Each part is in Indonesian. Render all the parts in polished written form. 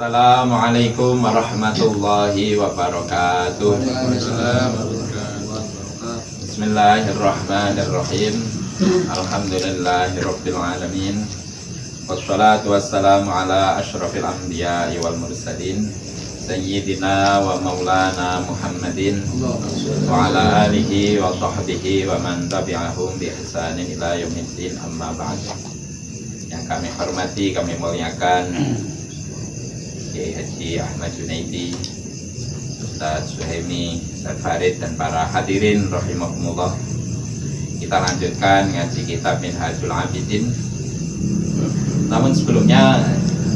Assalamualaikum warahmatullahi wabarakatuh. Bismillahirrahmanirrahim. Alhamdulillahirabbil alamin. Wassalatu wassalamu ala asyrafil anbiya'i wal mursalin sayyidina wa maulana Muhammadin wa ala alihi wa sahbihi wa man tabi'ahum bi ihsanin ila yaumiddin, amma ba'd. Yang kami hormati, kami muliakan Kiai Haji Ahmad Junaidi, Ustaz Suhaimi, Ustaz Farid, dan para hadirin rahimahumullah. Kita lanjutkan ngaji kitab Minhajul Abidin. Namun sebelumnya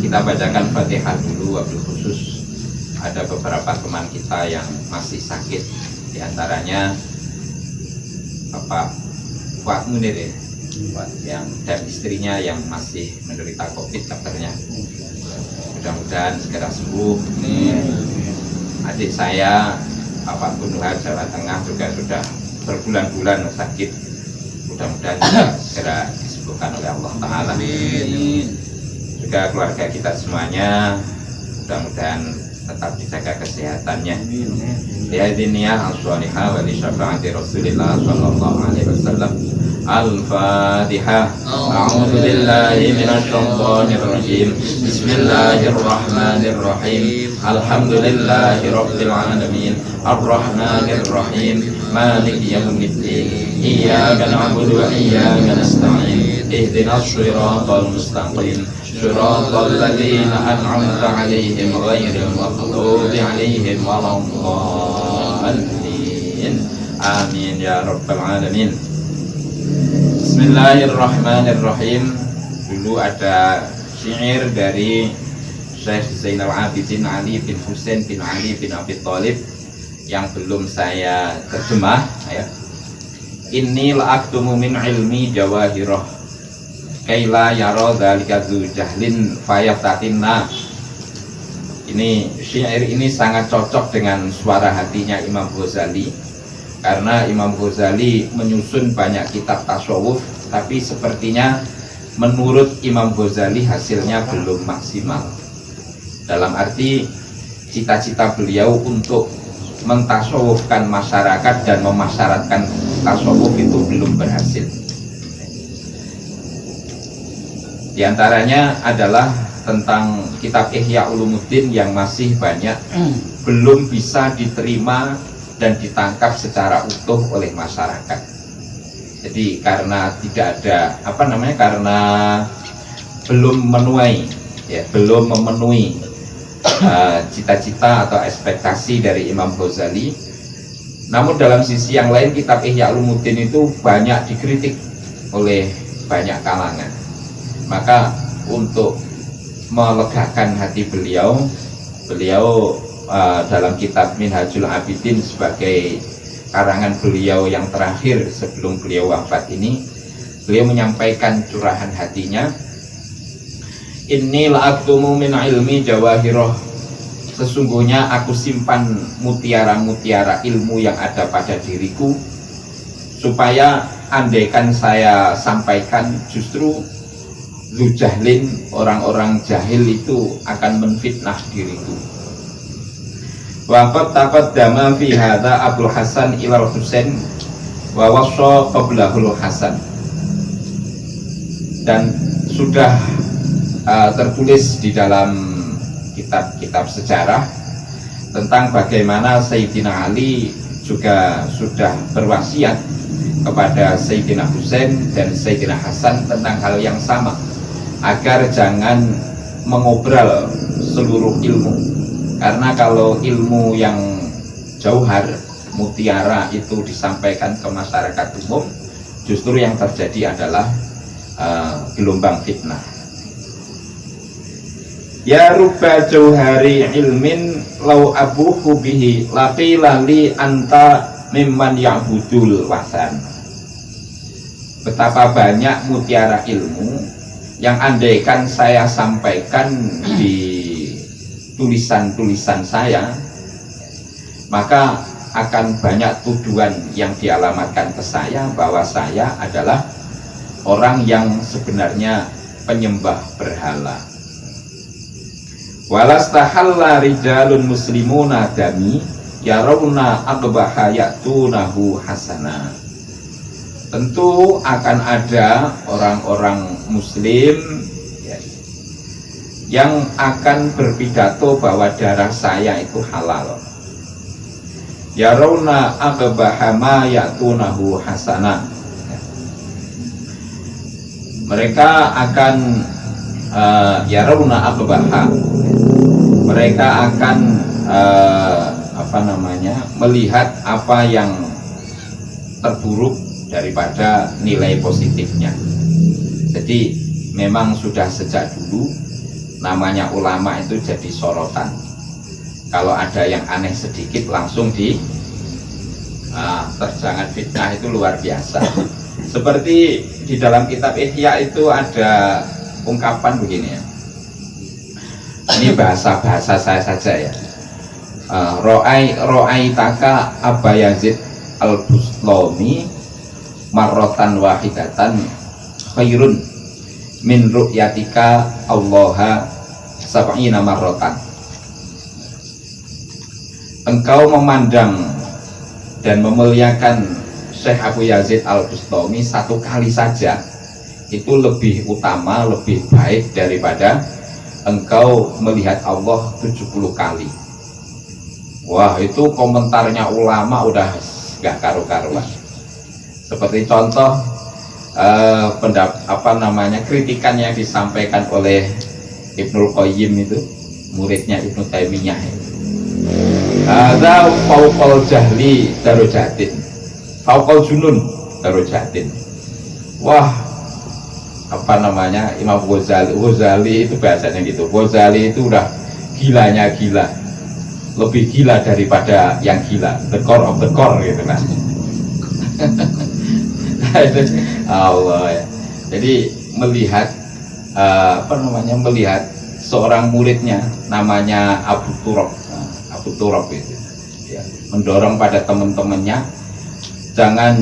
kita bacakan Fatihah dulu, wabil khusus ada beberapa teman kita yang masih sakit, diantaranya Bapak Fuad Munir yang dan istrinya yang masih menderita COVID kabarnya. Mudah-mudahan segera sembuh. Adik saya Bapak Gunduhan Jawa Tengah juga sudah berbulan-bulan sakit. Mudah-mudahan segera disembuhkan oleh Allah Ta'ala. Juga keluarga kita semuanya mudah-mudahan tetap dijaga kesehatannya. Bihadiniyah al-shalihah wa li syafaati Rasulillah sallallahu alaihi wasallam. Al-Fatihah. A'udzu billahi minasy syaithanir rajim. Bismillahirrahmanirrahim. Alhamdulillahirabbil alamin. Arrahmanir rahim. Maliki yaumiddin. Iyyaka na'budu wa iyyaka nasta'in. Ihdinas shiratal mustaqim. Shiratal ladzina an'amta 'alaihim ghairil maghdubi 'alaihim waladdallin. Amin ya rabbal alamin. Bismillahirrahmanirrahim. Dulu ada syair dari Syekh Zainal Abidin Ali bin Husain bin Ali bin Abi Thalib yang belum saya terjemah ya. Inni la'aktumu min ilmi jawahirah kaila yara dzalika dzu jahlin fayaftatinna. Ini syair ini sangat cocok dengan suara hatinya Imam Ghazali, karena Imam Ghazali menyusun banyak kitab tasawuf, tapi sepertinya menurut Imam Ghazali hasilnya belum maksimal. Dalam arti cita-cita beliau untuk mentasawufkan masyarakat dan memasyaratkan tasawuf itu belum berhasil. Di antaranya adalah tentang kitab Ihya Ulumuddin yang masih banyak belum bisa diterima dan ditangkap secara utuh oleh masyarakat. Jadi karena tidak ada karena belum memenuhi cita-cita atau ekspektasi dari Imam Ghazali. Namun dalam sisi yang lain kitab Ihya Ulumuddin itu banyak dikritik oleh banyak kalangan. Maka untuk melegakan hati beliau dalam kitab Minhajul Abidin sebagai karangan beliau yang terakhir sebelum beliau wafat ini, beliau menyampaikan curahan hatinya. Inni la'aktumu min ilmi jawahirah. Sesungguhnya aku simpan mutiara-mutiara ilmu yang ada pada diriku, supaya andaikan saya sampaikan justru Zujahlin, orang-orang jahil itu akan menfitnah diriku. Waqad taqaddama fi hadza Abdul Hasan ilal Husain wa wassa qablahul Hasan. Dan sudah tertulis di dalam kitab-kitab sejarah tentang bagaimana Sayyidina Ali juga sudah berwasiat kepada Sayyidina Husain dan Sayyidina Hasan tentang hal yang sama, agar jangan mengobral seluruh ilmu. Karena kalau ilmu yang jauhar, mutiara itu disampaikan ke masyarakat umum, justru yang terjadi adalah gelombang fitnah. Ya rubba jauhari ilmin lau abuhu bihi laqila li anta mimman ya'budul wasan. Betapa banyak mutiara ilmu yang andaikan saya sampaikan di tulisan-tulisan saya, maka akan banyak tuduhan yang dialamatkan ke saya bahwa saya adalah orang yang sebenarnya penyembah berhala. Walastahalla rijalun muslimuna dami yarawna aqbaha ya'tunahu hasana. Tentu akan ada orang-orang muslim ya, yang akan berpidato bahwa darah saya itu halal. Yarawna aqbaha ma ya'tunahu hasana. Mereka akan yarawna aqbaha. Mereka akan melihat apa yang terburuk daripada nilai positifnya. Jadi memang sudah sejak dulu namanya ulama itu jadi sorotan. Kalau ada yang aneh sedikit langsung terjangan fitnah, itu luar biasa. Seperti di dalam kitab Ihya itu ada ungkapan begini ya. Ini bahasa saya saja ya. Ro'ai taka Aba Yazid al-Bustami marrotan wahidatan khairun min ru'yatika Allaha sab'ina marrotan. Engkau memandang dan memuliakan Syekh Abu Yazid al-Bustami satu kali saja itu lebih utama, lebih baik daripada engkau melihat Allah 70 kali. Wah, itu komentarnya ulama udah gak karu-karuan. Seperti contoh kritikan yang disampaikan oleh Ibnul Qayyim itu, muridnya Ibnu Taimiyah. Hadza fauqal jahli darujatin, fauqal junun darujatin. Wah, Imam Ghazali itu bahasanya gitu. Ghazali itu udah gilanya gila, lebih gila daripada yang gila, the core of the core gitu kan. Allah ya. Jadi melihat melihat seorang muridnya namanya Abu Turab itu ya, mendorong pada teman-temannya jangan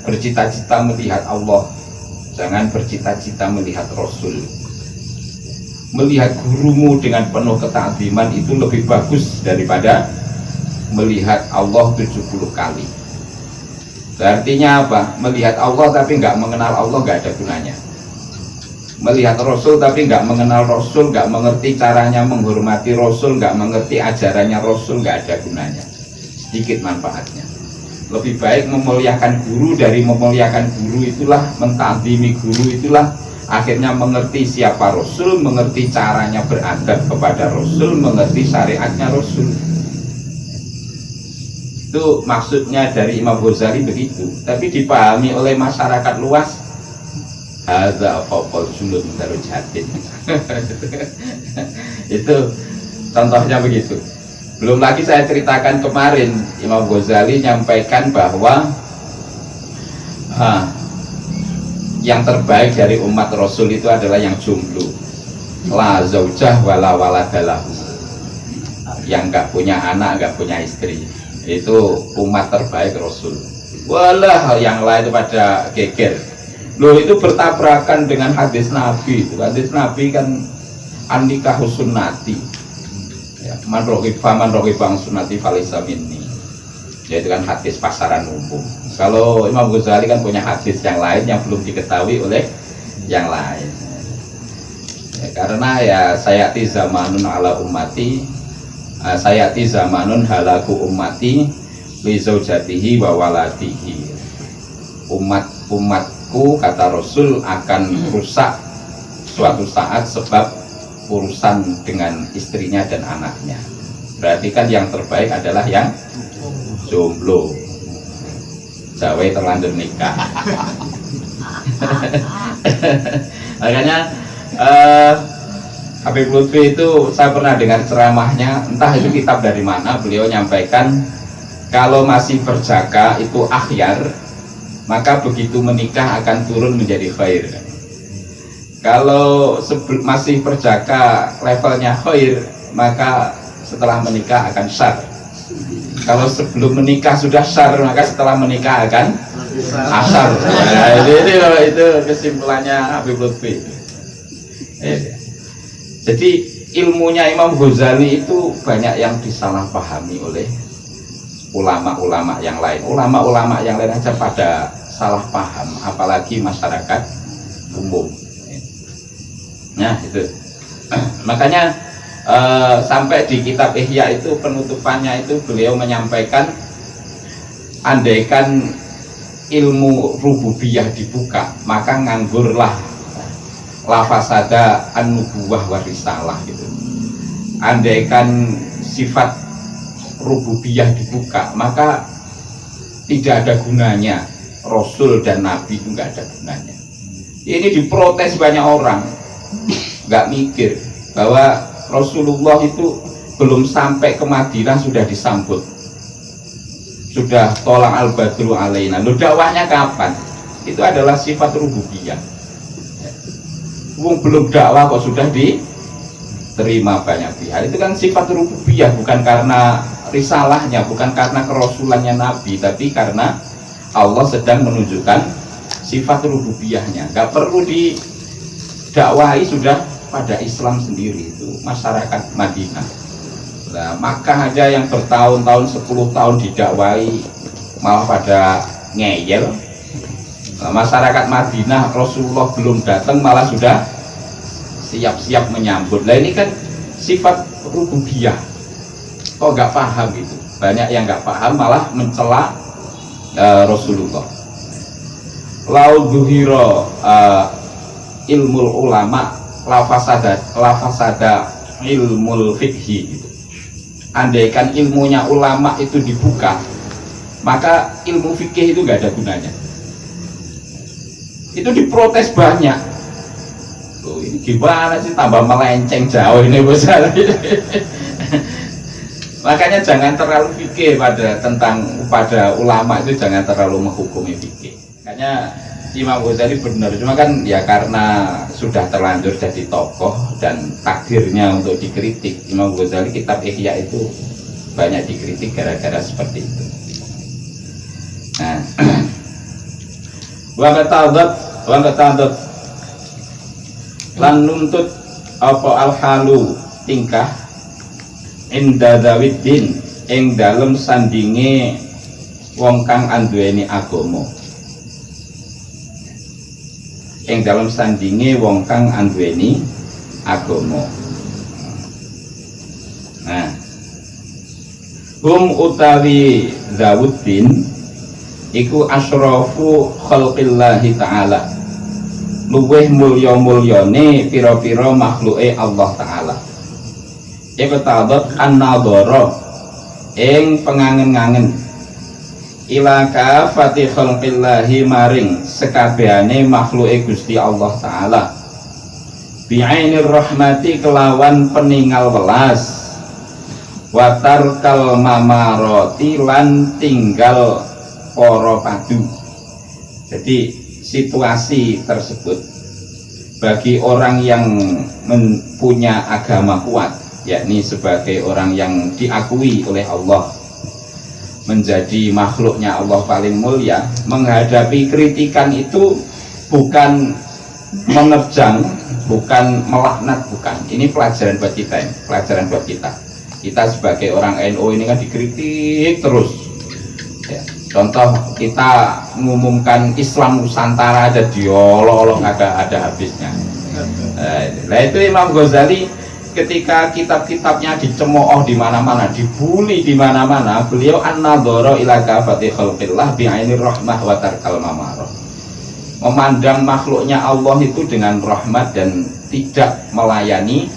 bercita-cita melihat Allah, jangan bercita-cita melihat Rasul. Melihat gurumu dengan penuh ketakziman itu lebih bagus daripada melihat Allah 70 kali. Artinya apa? Melihat Allah tapi nggak mengenal Allah nggak ada gunanya. Melihat Rasul tapi nggak mengenal Rasul, nggak mengerti caranya menghormati Rasul, nggak mengerti ajarannya Rasul, nggak ada gunanya. Sedikit manfaatnya. Lebih baik memuliakan guru dari memuliakan guru itulah, mentakzimi guru itulah akhirnya mengerti siapa Rasul, mengerti caranya beradab kepada Rasul, mengerti syariatnya Rasul. Itu maksudnya dari Imam Ghazali begitu, tapi dipahami oleh masyarakat luas. Hadza fauqal junun darujatin. Itu contohnya begitu. Belum lagi saya ceritakan kemarin, Imam Ghazali nyampaikan bahwa yang terbaik dari umat Rasul itu adalah yang jomblo, la zaujah wala waladalahu, yang nggak punya anak, nggak punya istri, itu umat terbaik Rasul. Walah yang lain itu pada geger. Loh, itu bertabrakan dengan hadis Nabi. Hadis Nabi kan an-nikahu sunnati ya, man rohibang sunnati falaysa minni, yaitu kan hadis pasaran umum. Kalau Imam Ghazali kan punya hadis yang lain yang belum diketahui oleh yang lain ya, karena ya sayati zamanun ala ummati, sayati zamanun halaku ummati li zaujatihi wa waladihi. Umatku kata Rasul akan rusak suatu saat sebab urusan dengan istrinya dan anaknya. Berarti kan yang terbaik adalah yang jomblo, Jawa terlanjur nikah. Makanya Habib Lutfi itu saya pernah dengar ceramahnya, entah itu kitab dari mana, beliau nyampaikan kalau masih berjaka itu akhyar, maka begitu menikah akan turun menjadi khair. Kalau masih berjaka levelnya khair, maka setelah menikah akan syar. Kalau sebelum menikah sudah syar, maka setelah menikah akan asar. Nah, itu kesimpulannya Habib Lutfi. Jadi ilmunya Imam Ghazali itu banyak yang disalahpahami oleh ulama-ulama yang lain. Ulama-ulama yang lain aja pada salah paham, apalagi masyarakat umum. Nah itu makanya sampai di kitab Ihya itu penutupannya itu beliau menyampaikan, andaikan ilmu rububiyah dibuka maka nganggurlah lafazada an-nubuwah wa risalah gitu. Andaikan sifat rububiyah dibuka maka tidak ada gunanya Rasul dan Nabi, itu nggak ada gunanya. Ini diprotes banyak orang, nggak mikir bahwa Rasulullah itu belum sampai ke Madinah sudah disambut, sudah tolak al-badru alaina. Loh, dakwahnya kapan? Itu adalah sifat rububiyah. Belum dakwah kok sudah diterima banyak pihak. Itu kan sifat rububiyah, bukan karena risalahnya, bukan karena kerasulannya Nabi, tapi karena Allah sedang menunjukkan sifat rububiyahnya. Gak perlu didakwahi, sudah pada Islam sendiri itu masyarakat Madinah. Nah, Makkah aja yang bertahun-tahun 10 tahun didakwahi malah pada ngeyel. Nah, masyarakat Madinah Rasulullah belum datang malah sudah siap-siap menyambut. Nah ini kan sifat rububiyah. Kok nggak paham itu? Banyak yang nggak paham malah mencela Rasulullah. Lau duhiro ilmul ulama lafasada ilmul fikhi gitu. Andaikan ilmunya ulama itu dibuka, maka ilmu fikih itu nggak ada gunanya. Itu diprotes banyak. Loh, ini gimana sih, tambah melenceng jauh ini besar. Makanya jangan terlalu fikih pada ulama itu, jangan terlalu menghukumi fikih. Makanya Imam Ghazali benar, cuma kan ya karena sudah terlanjur jadi tokoh dan takdirnya untuk dikritik. Imam Ghazali kitab Ihya itu banyak dikritik gara-gara seperti itu. Nah, wa qatadat lan nuntut apa al-halu tingkah inda dawiddin ing dalem sandinge wong kang anduweni agama, ing dalem sandinge wong kang anduweni agama. Nah, hum utawi Zawuddin iku asrafu khalqillahi ta'ala, luweh mulya-mulyane pira-pira makhluke Allah Ta'ala. Iku ta'adot an-nadhara ing pengangen-angen ila kafati khalqillahi maring sekabehane makhluke Gusti Allah Ta'ala bi'ainir rahmati kelawan peningal welas wa tarkal mamaroti lan tinggal para padu. Jadi situasi tersebut bagi orang yang punya agama kuat, yakni sebagai orang yang diakui oleh Allah menjadi makhluknya Allah paling mulia, menghadapi kritikan itu bukan menerjang, bukan melaknat, bukan. Ini pelajaran buat kita, ini pelajaran buat kita. Kita sebagai orang NU ini kan dikritik terus ya. Contoh kita mengumumkan Islam Nusantara aja diolok-olok ada habisnya. Nah itu Imam Ghazali ketika kitab-kitabnya dicemooh di mana-mana, dibully di mana-mana, beliau an-nadhara ila kafati khalqillah bi'ainir rahmah wa tarkal mamarah. Memandang makhluknya Allah itu dengan rahmat dan tidak melayani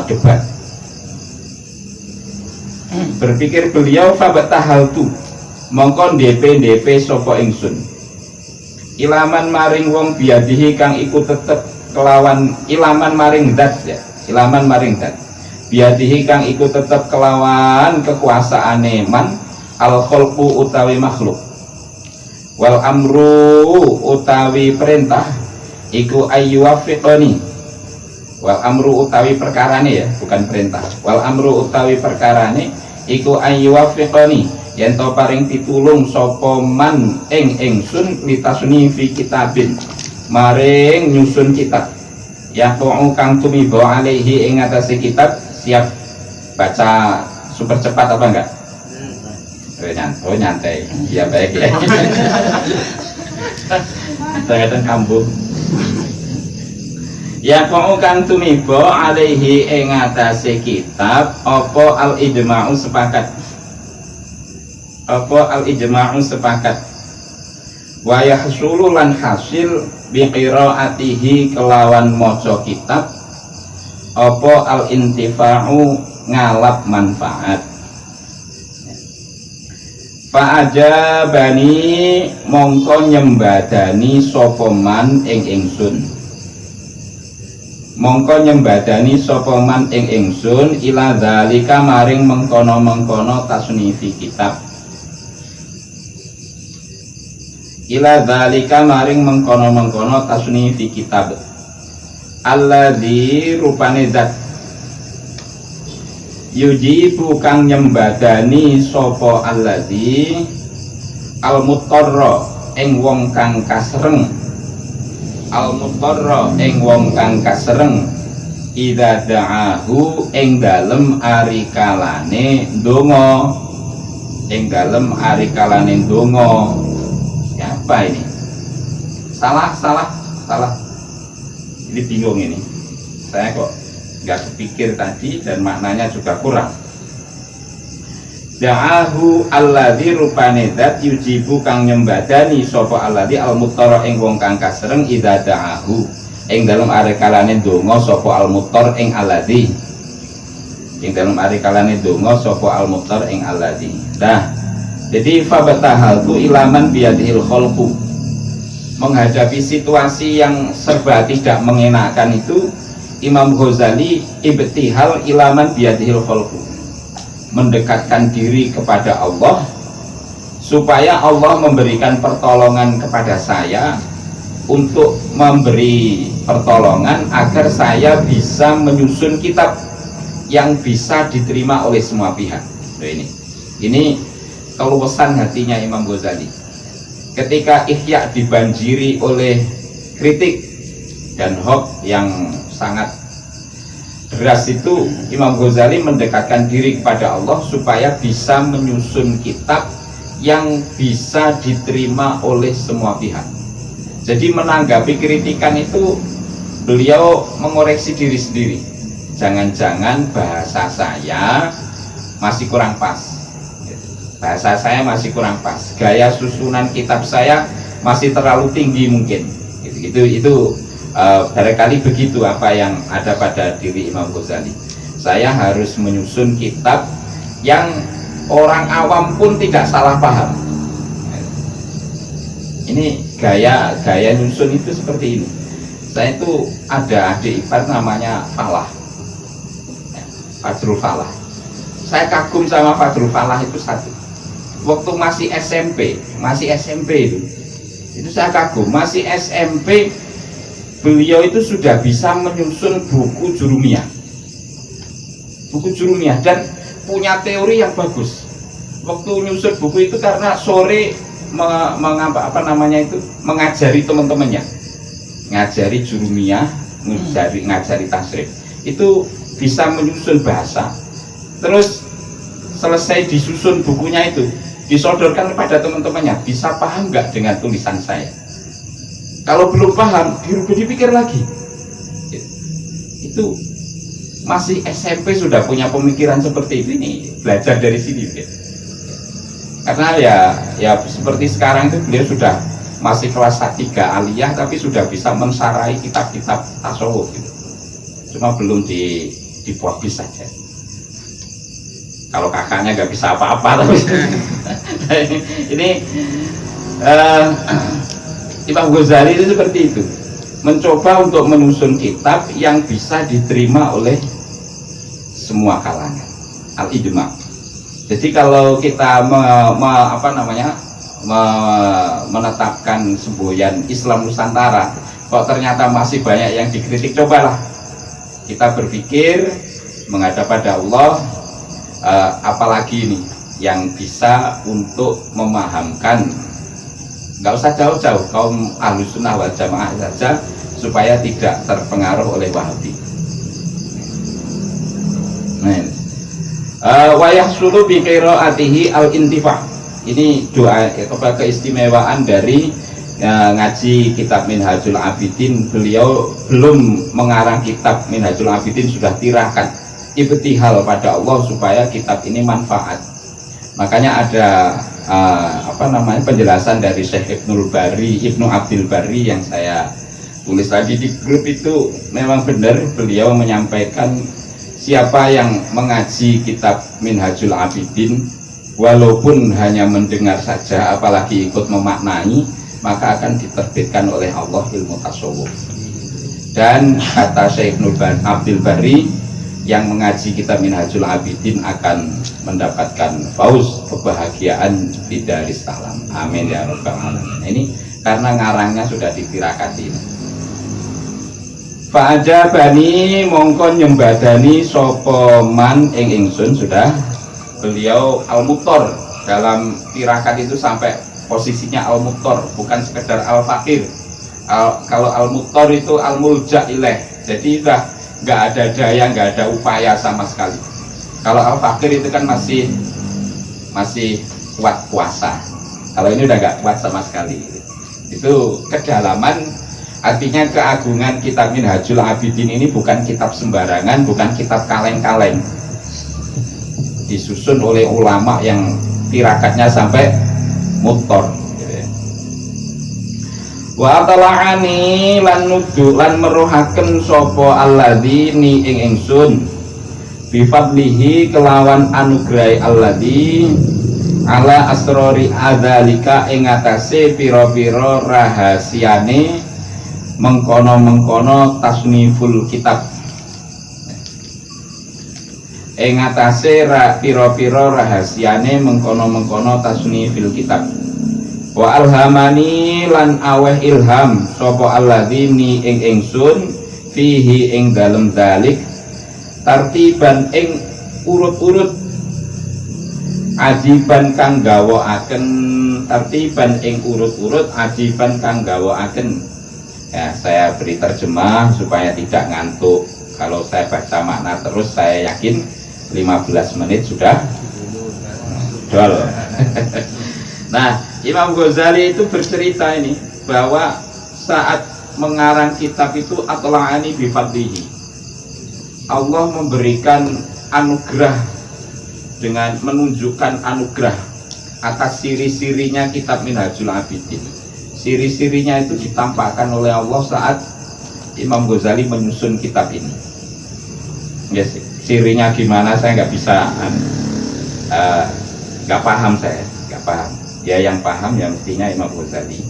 debat. Berpikir beliau fabatahal tu mongkon DP sapa ingsun ilaman maring wong biadihi kang iku tetep kelawan ilaman maring dat ya, ilaman maring dat biadihi kang iku tetep kelawan kekuasaane man al khalqu utawi makhluk wal amru utawi perintah iku ayyuwafiqani, wal amru utawi perkarane ya, bukan perintah. Wal amru utawi perkarane iku ayyuwafiqani yen to paring pitulung sapa man ing ingsun litasni fi kitabin maring nyusun kitab Yaqu'u kang tumiba alaihi ing atase kitab. Siap baca super cepat apa enggak? Oh nyantai. Ya baik ya. Kadang-kadang kambuh. Yaqu'u kang tumiba alaihi ing atase kitab apa al-ijma'u sepakat. Apa al-ijma'u sepakat. Wa yahsulu lan hasil bi qiraatihi kelawan maca kitab apa al-intifa'u ngalap manfaat. Fa ajabani mongko nyembadani sapa man ing ingsun. Mongko nyembadani sapa man ing ingsun ila zalika maring mengkono-mengkono tasnifi kitab. Ila dzalika maring mengkono-mengkono tasnifi kitab. Alladzi rupane zat yujibu kang nyembadani sapa alladzi al-mutarra ing wong kang kasreng. Al-mutarra ing wong kang kasreng idza da'ahu ing dalem ari kalane ndonga. Ing dalem ari kalane ndonga. Apa ini? Salah. Ini bingung ini. Saya kok nggak kepikir tadi dan maknanya juga kurang. Da'ahu alladzi rupane zat yujibu kang nyembadani sapa alladzi al-muttar ing wong kang kasreng idza da'ahu ing dalem are kalane donga sapa al-muttar ing alladzi. Ing dalem are kalane donga sapa al-muttar ing alladzi. Dah. Jadi fabatahal tu ilaman biadil kholqu. Menghadapi situasi yang serba tidak mengenakan itu, Imam Ghazali ibtihal ilaman biadil kholqu, mendekatkan diri kepada Allah supaya Allah memberikan pertolongan kepada saya untuk memberi pertolongan agar saya bisa menyusun kitab yang bisa diterima oleh semua pihak. Ini keluasan hatinya Imam Ghazali ketika Ihya dibanjiri oleh kritik dan hoax yang sangat deras itu. Imam Ghazali mendekatkan diri kepada Allah supaya bisa menyusun kitab yang bisa diterima oleh semua pihak. Jadi menanggapi kritikan itu beliau mengoreksi diri sendiri. Jangan-jangan bahasa saya masih kurang pas. Bahasa saya masih kurang pas, gaya susunan kitab saya masih terlalu tinggi mungkin. Itu barangkali begitu apa yang ada pada diri Imam Ghazali. Saya harus menyusun kitab yang orang awam pun tidak salah paham. Ini gaya nyusun itu seperti ini. Saya itu ada adik ipar namanya Falah, Fadrul Falah. Saya kagum sama Fadrul Falah itu satu. Waktu masih SMP itu saya kagum. Masih SMP beliau itu sudah bisa menyusun buku jurumiyah dan punya teori yang bagus. Waktu nyusun buku itu karena sore mengajari teman-temannya, ngajari jurumiyah, ngajari tasrif, itu bisa menyusun bahasa. Terus selesai disusun bukunya itu disodorkan kepada teman-temannya, bisa paham nggak dengan tulisan saya? Kalau belum paham, dipikir lagi. Itu masih SMP sudah punya pemikiran seperti ini, belajar dari sini. Karena ya seperti sekarang itu beliau sudah masih kelas 3 aliyah, tapi sudah bisa mensarai kitab-kitab tasawuf gitu. Cuma belum dipublish saja. Kalau kakaknya nggak bisa apa-apa, tapi ini Imam Ghazali itu seperti itu, mencoba untuk menyusun kitab yang bisa diterima oleh semua kalangan, al-ijma. Jadi kalau kita menetapkan semboyan Islam Nusantara, kok ternyata masih banyak yang dikritik, cobalah kita berpikir menghadap pada Allah. Apalagi ini yang bisa untuk memahamkan, nggak usah jauh-jauh, kaum Ahlus Sunnah wal Jamaah saja supaya tidak terpengaruh oleh Wahabi. Wa yahsulu bi qiraatihi al-intifa'. Ini doa keistimewaan dari ngaji kitab Minhajul Abidin. Beliau belum mengarang kitab Minhajul Abidin sudah tirahkan ibtihal pada Allah supaya kitab ini manfaat. Makanya ada penjelasan dari Syekh Ibnul Abdul Bari yang saya tulis tadi di grup itu. Memang benar beliau menyampaikan siapa yang mengaji kitab Minhajul Abidin walaupun hanya mendengar saja apalagi ikut memaknai, maka akan diterbitkan oleh Allah ilmu tasawuf. Dan kata Syekh Ibnul Abdul Bari, yang mengaji kitab Minhajul Abidin akan mendapatkan fauz, kebahagiaan di daris salam. Amin ya rabbal alamin. Ini karena ngarangnya sudah ditirakat ini. Fa'aja bani mongko nyembadani sapa man ing ingsun. Sudah beliau al-muktor, dalam tirakat itu sampai posisinya al-muktor, bukan sekedar al-fakir. Kalau al-muktor itu al-mulja ilaih, jadi udah nggak ada daya, nggak ada upaya sama sekali. Kalau al-fakir itu kan masih kuat puasa, kalau ini udah nggak kuat sama sekali. Itu kedalaman. Artinya keagungan kitab Minhajul Abidin ini bukan kitab sembarangan, bukan kitab kaleng-kaleng. Disusun oleh ulama yang tirakatnya sampai muktor. Wa tala'ani lan nudu lan meruhaken sapa alladzini ing ingsun bi fadlihi kelawan anugrahi alladzi ala asrori adzalika ing atase pira-pira rahasiane mengkono-mengkono tasniful kitab, ing atase pira-pira rahasiane mengkono-mengkono tasnifil kitab. Wa alhamani lan aweh ilham sapa alladzini ing ingsun fihi ing dalem dalik tartiban ing urut-urut ajiban kang gawakaken, tartiban ing urut-urut ajiban kang gawakaken. Ya, saya beri terjemah supaya tidak ngantuk. Kalau saya baca makna terus, saya yakin 15 menit sudah dol. Nah, Imam Ghazali itu bercerita ini bahwa saat mengarang kitab itu atla'ani bifadlihi, Allah memberikan anugerah dengan menunjukkan anugerah atas ciri-cirinya kitab Minhajul Abidin. Ciri-cirinya itu ditampakkan oleh Allah saat Imam Ghazali menyusun kitab ini. Yes, cirinya gimana saya nggak bisa, nggak paham saya, nggak paham. Ya yang paham ya mestinya Imam Ghazali.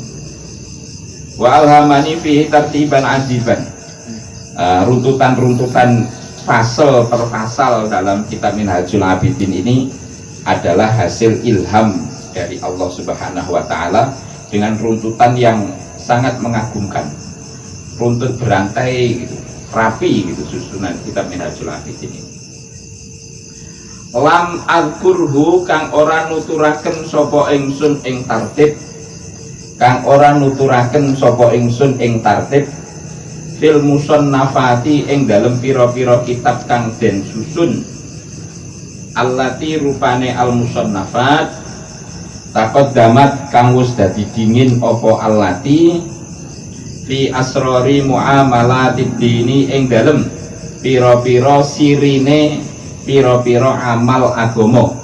Wa alhamani fihi tartiban ajiban. Runtutan-runtutan pasal per pasal dalam kitab Minhajul Abidin ini adalah hasil ilham dari Allah Subhanahu wa taala dengan runtutan yang sangat mengagumkan, runtut berantai gitu, rapi gitu susunan kitab Minhajul Abidin ini. Lam al-kurhu kang ora nuturaken sapa ingsun ing tartib, kang ora nuturaken sapa ingsun ing tartib fil musannafati ing dalem pira-pira kitab kang den susun allati rupane al musannafat takot damat kang wis dadi dingin apa allati fi asrori muamalatid dini ing dalem pira-pira sirine pira-pira amal agama,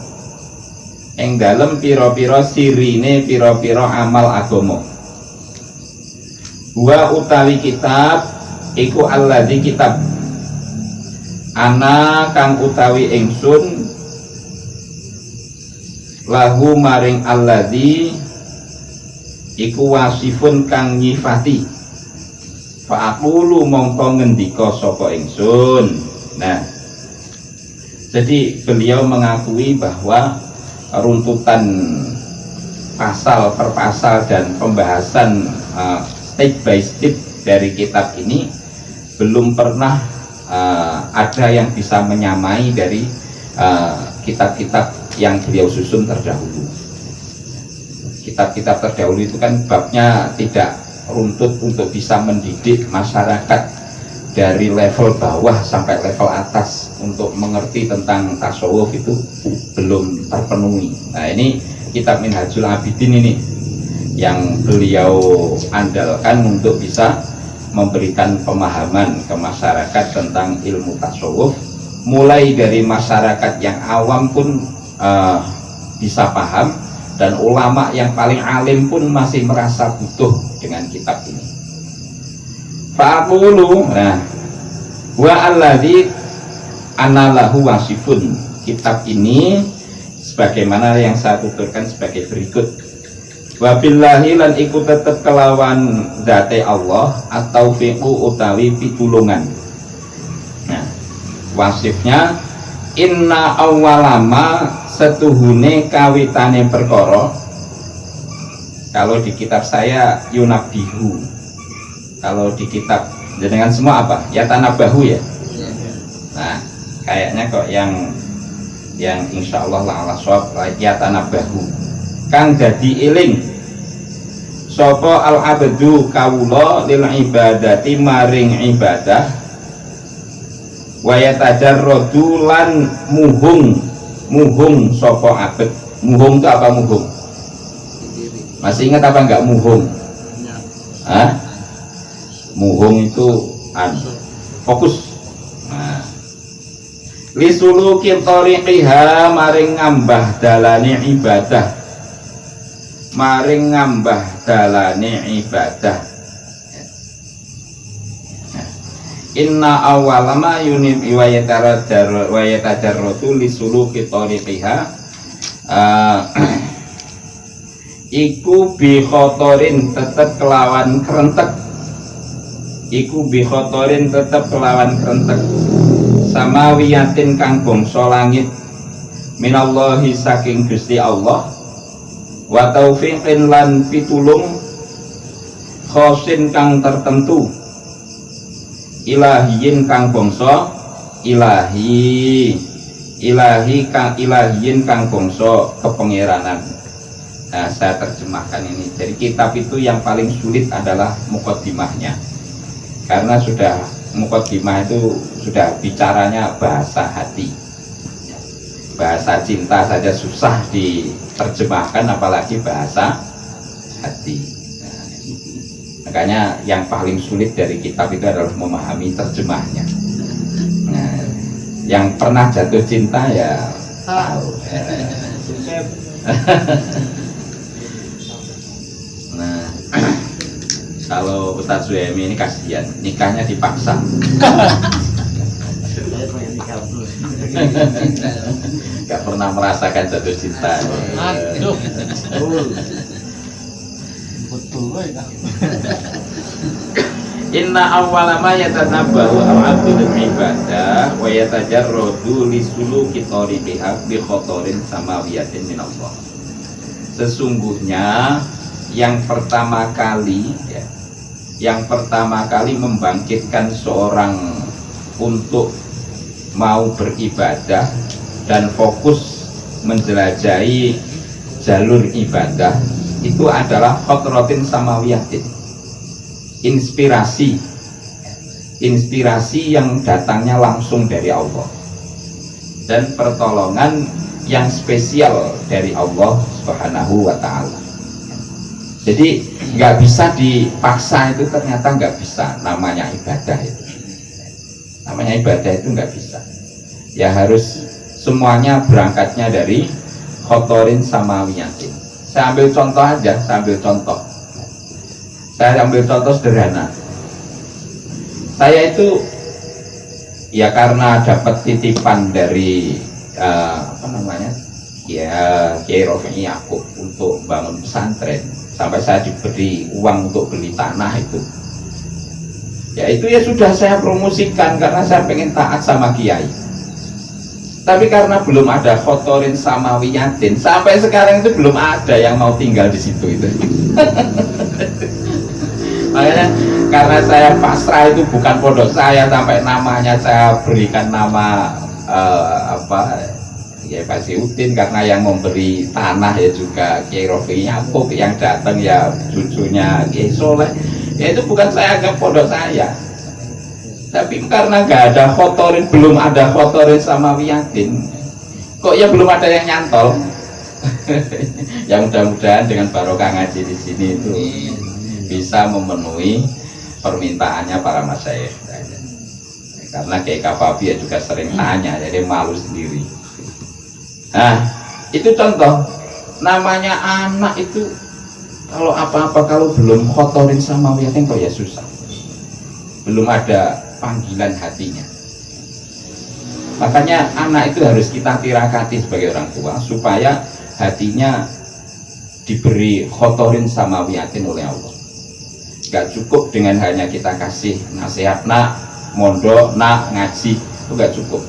ing dalem pira-pira sirine pira-pira amal agama. Wa utawi kitab iku alladzi kitab ana kang utawi ingsun lahu maring alladzi iku wasifun kang nyifati fa aqulu mongko ngendika sapa ingsun. Nah, jadi beliau mengakui bahwa runtutan pasal per pasal dan pembahasan step by step dari kitab ini belum pernah ada yang bisa menyamai dari kitab-kitab yang beliau susun terdahulu. Kitab-kitab terdahulu itu kan babnya tidak runtut untuk bisa mendidik masyarakat dari level bawah sampai level atas untuk mengerti tentang tasawuf itu belum terpenuhi. Nah, ini kitab Minhajul Abidin ini yang beliau andalkan untuk bisa memberikan pemahaman ke masyarakat tentang ilmu tasawuf, mulai dari masyarakat yang awam pun bisa paham, dan ulama yang paling alim pun masih merasa butuh dengan kitab ini. Fa'aqulu, nah, wa alladzi anallahu wasifun. Kitab ini sebagaimana yang saya tuturkan sebagai berikut. Wa billahi lan iku tetep kelawan zate Allah atau fiqhu utawi pitulungan. Nah, wasifnya inna awwalama setuhune kawitane perkara. Kalau di kitab saya yunabihu. Kalau di kitab dengan semua apa? Ya tanabahu ya. Nah, kayaknya kok yang insya Allah ala shawab ya tanabahu. Kang dadi eling sapa al abdu kawula lil ibadati maring ibadah wa yatajarradu lan muhung sapa abd. Muhung itu apa muhung? Masih ingat apa enggak muhung? Hah? Muhung itu fokus. Nah, lisuluki tariqiha maring ngambah dalane ibadah. Maring ngambah dalane ibadah. Inna awwalama yunim wa yatajarratu lisuluki tariqiha iku bi khotorin tetep kelawan kerentek. Iku bi khotorin tetep kelawan kerentek sama wiyatin kang bangsa langit minallahi saking Gusti Allah wa taufiqin lan pitulung khosin kang tertentu ilahiyin kang bangsa ilahi kang ilahiyin kang bangsa kepengeranan. Nah, saya terjemahkan ini. Jadi kitab itu yang paling sulit adalah muqaddimahnya. Karena sudah muqaddimah itu sudah bicaranya bahasa hati, bahasa cinta saja susah diterjemahkan, apalagi bahasa hati. Nah, makanya yang paling sulit dari kitab itu adalah memahami terjemahnya. Nah, yang pernah jatuh cinta ya tahu. Nah, kalau Ustadz Suhaimi ini kasihan, nikahnya dipaksa. Gak pernah merasakan jatuh cinta. Aduh, betul. Inna awwalama yatanabbahu al-'abdu bil ibadah wa yatajarradu li suluki tariqiha bi khotorin samawiyatin min Allah. Sesungguhnya yang pertama kali membangkitkan seorang untuk mau beribadah dan fokus menjelajahi jalur ibadah itu adalah khotrotin samawiyatin, inspirasi yang datangnya langsung dari Allah dan pertolongan yang spesial dari Allah Subhanahu wa ta'ala. Jadi nggak bisa dipaksa, itu ternyata nggak bisa. Namanya ibadah itu nggak bisa. Ya harus semuanya berangkatnya dari khotorin samawiyatin. Saya ambil contoh aja, saya ambil contoh sederhana. Saya itu ya karena dapat titipan dari Kiai Rofi Yakub untuk bangun pesantren, sampai saya diberi uang untuk beli tanah itu. Ya itu ya sudah saya promosikan karena saya pengen taat sama Kiai. Tapi karena belum ada khotorin samawiyatin, sampai sekarang itu belum ada yang mau tinggal di situ itu. Makanya karena saya pasrah, itu bukan pondok saya, sampai namanya saya berikan nama ya pasti Udin, karena yang memberi tanah ya juga Kiai Rofi Nyapuk, yang datang ya cucunya Kiai Soleh. Ya itu bukan saya anggap pondok saya, tapi karena nggak ada khotorin, belum ada khotorin sama Wiyatin, kok ya belum ada yang nyantol. Ya mudah-mudahan dengan barokah ngaji di sini itu bisa memenuhi permintaannya para masyayikh. Karena Kiai Kafabi ya juga sering tanya, jadi malu sendiri. Nah, itu contoh. Namanya anak itu kalau apa-apa kalau belum khotorin sama Wiyatin kok ya susah. Belum ada panggilan hatinya. Makanya anak itu harus kita tirakati sebagai orang tua supaya hatinya diberi khotorin sama Wiyatin oleh Allah. Gak cukup dengan hanya kita kasih nasihat, nak mondok, nak ngaji, itu gak cukup.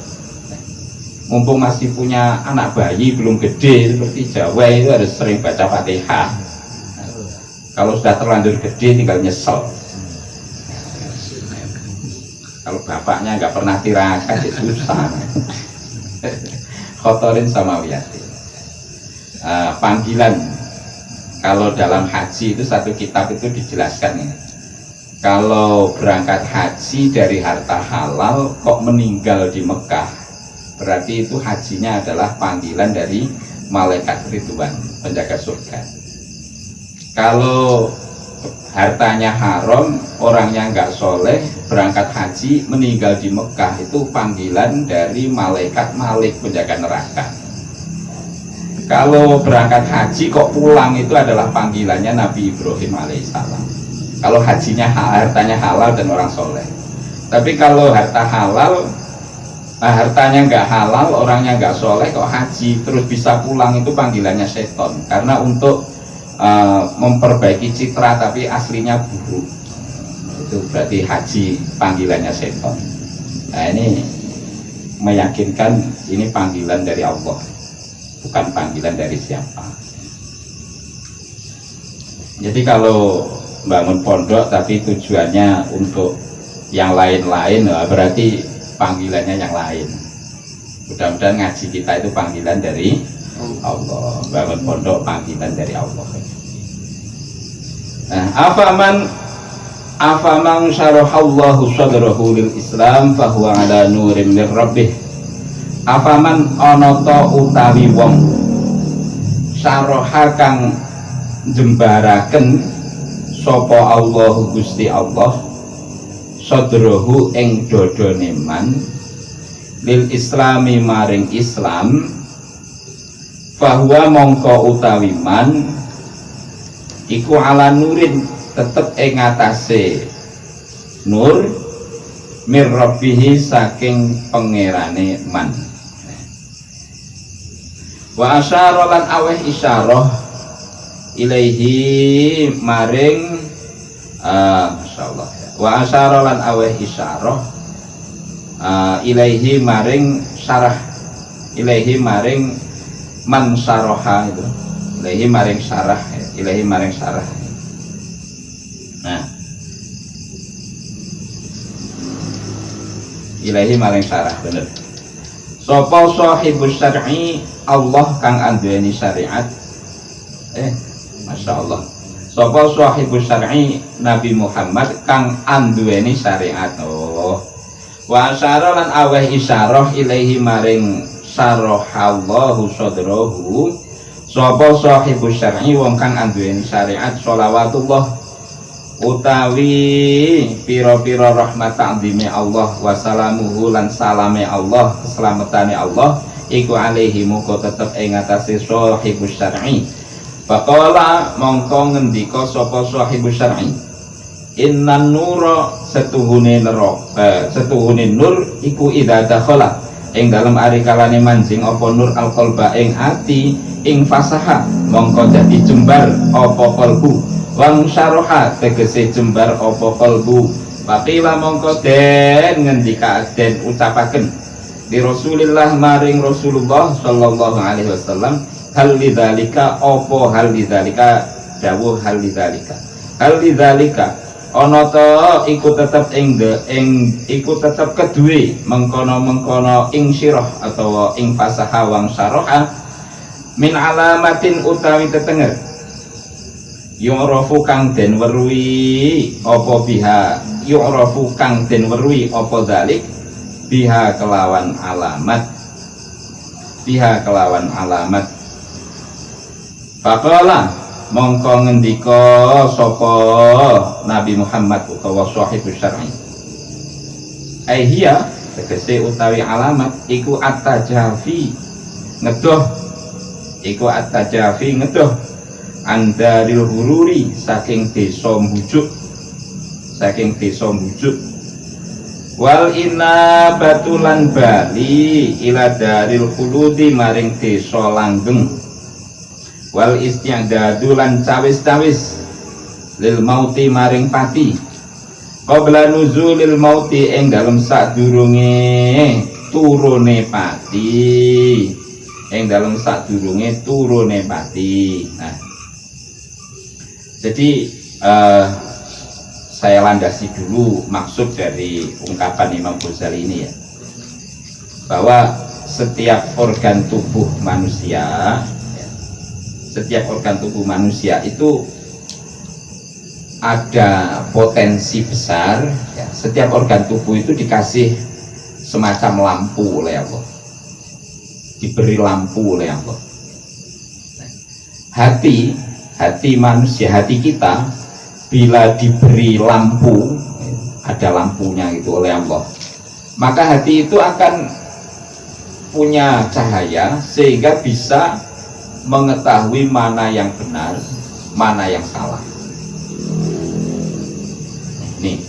Mumpung masih punya anak bayi belum gede seperti Jawa, itu harus sering baca Fatihah. Kalau sudah terlanjur gede tinggal nyesel. Kalau bapaknya nggak pernah tirakat ya susah. Khotorin sama Wiyatin. Panggilan kalau dalam haji itu satu kitab itu dijelaskan ya. Kalau berangkat haji dari harta halal kok meninggal di Mekah, berarti itu hajinya adalah panggilan dari malaikat Ridwan, penjaga surga. Kalau hartanya haram, orangnya nggak soleh, berangkat haji meninggal di Mekah, itu panggilan dari malaikat Malik, penjaga neraka. Kalau berangkat haji kok pulang, itu adalah panggilannya Nabi Ibrahim alaihissalam. Kalau hajinya hartanya halal dan orang soleh. Tapi kalau harta halal, hartanya nggak halal, orangnya nggak soleh kok haji terus bisa pulang, itu panggilannya seton. Karena untuk memperbaiki citra tapi aslinya buruk, itu berarti haji panggilannya seton. Nah ini meyakinkan ini panggilan dari Allah, bukan panggilan dari siapa. Jadi kalau bangun pondok tapi tujuannya untuk yang lain-lain, berarti panggilannya yang lain. Mudah-mudahan ngaji kita itu panggilan dari Allah, bangun pondok panggilan dari Allah. Nah, afaman syarahallahu sadrahu lil Islam fahuwa ala nurim mir rabbih. Afaman anata utawi wong syaraha kang jembaraken sapa Allah Gusti Allah sadrahu ing dodone man lil Islami maring Islam, bahwa mongko utawi man iku ala nurin tetep ing atase nur mir rabbihi saking pangerane man. Wa asyara lan aweh isyarah ilaihi maring masyaallah. Wa asyara lan aweh isyarah ilaihi maring syarah, ilaihi maring man syaraha, itu ilaihi maring syarah, ilaihi maring syarah. Nah, ilaihi maring syarah bener. Sapa sahibus syar'i, Allah kang anduweni syariat. Masya Allah. Sapa sahibus syar'i, Nabi Muhammad kang anduweni syariat. Oh. Wa asyara lan aweh isyarah ilaihi maring syarahallahu sadrahu sapa sahibus syar'i, wong kang anduweni syariat, sholawatullah utawi pira-pira rahmat ta'zime Allah, wasalamuhu lan salame Allah, keselamatane Allah iku alaihi muga tetep ing atase sahibus syar'i. Faqala mongko ngendika sapa sahibus syar'i, innan nura setuhune neraka, setuhune nur iku idza dakhala ing dalem arikalane manjing apa nur alqalba ing ati ing fasaha mongko dadi jembar apa qalbu, wang syaraha tegese jembar apa qalbu. Faqila mongko den ngendika den ucapaken di Rasulillah maring Rasulullah sallallahu alaihi wasallam, hal lidzalika apa hal lidzalika dawuh hal lidzalika, hal lidzalika ana ta iku tetep iku tetep keduwe mengkono ing sirah atawa ing fasaha wang syaraha min alamatin utawi tetenger yu'rafu kang den weruhi apa biha yu'rafu kang den weruhi apa dalik biha kelawan alamat faqala mongko ngendika sapa Nabi Muhammad utawa sahibus syar'i hiya tegese utawi alamat iku at-tajafi ngedoh andaril hururi saking desa mbujuk wal inna batulan bali ila daril khuludi maring desa langgeng wal isti'dadu lan cawis-cawis lil mauti maring pati qabla nuzulil mauti ing dalem sadurunge turune pati nah jadi saya landasi dulu maksud dari ungkapan Imam Ghazali ini ya, bahwa setiap organ tubuh manusia itu ada potensi besar ya. Setiap organ tubuh itu dikasih semacam lampu oleh Allah, diberi lampu oleh Allah. Hati manusia, hati kita bila diberi lampu, ada lampunya itu oleh Allah, maka hati itu akan punya cahaya sehingga bisa mengetahui mana yang benar, mana yang salah. Nih,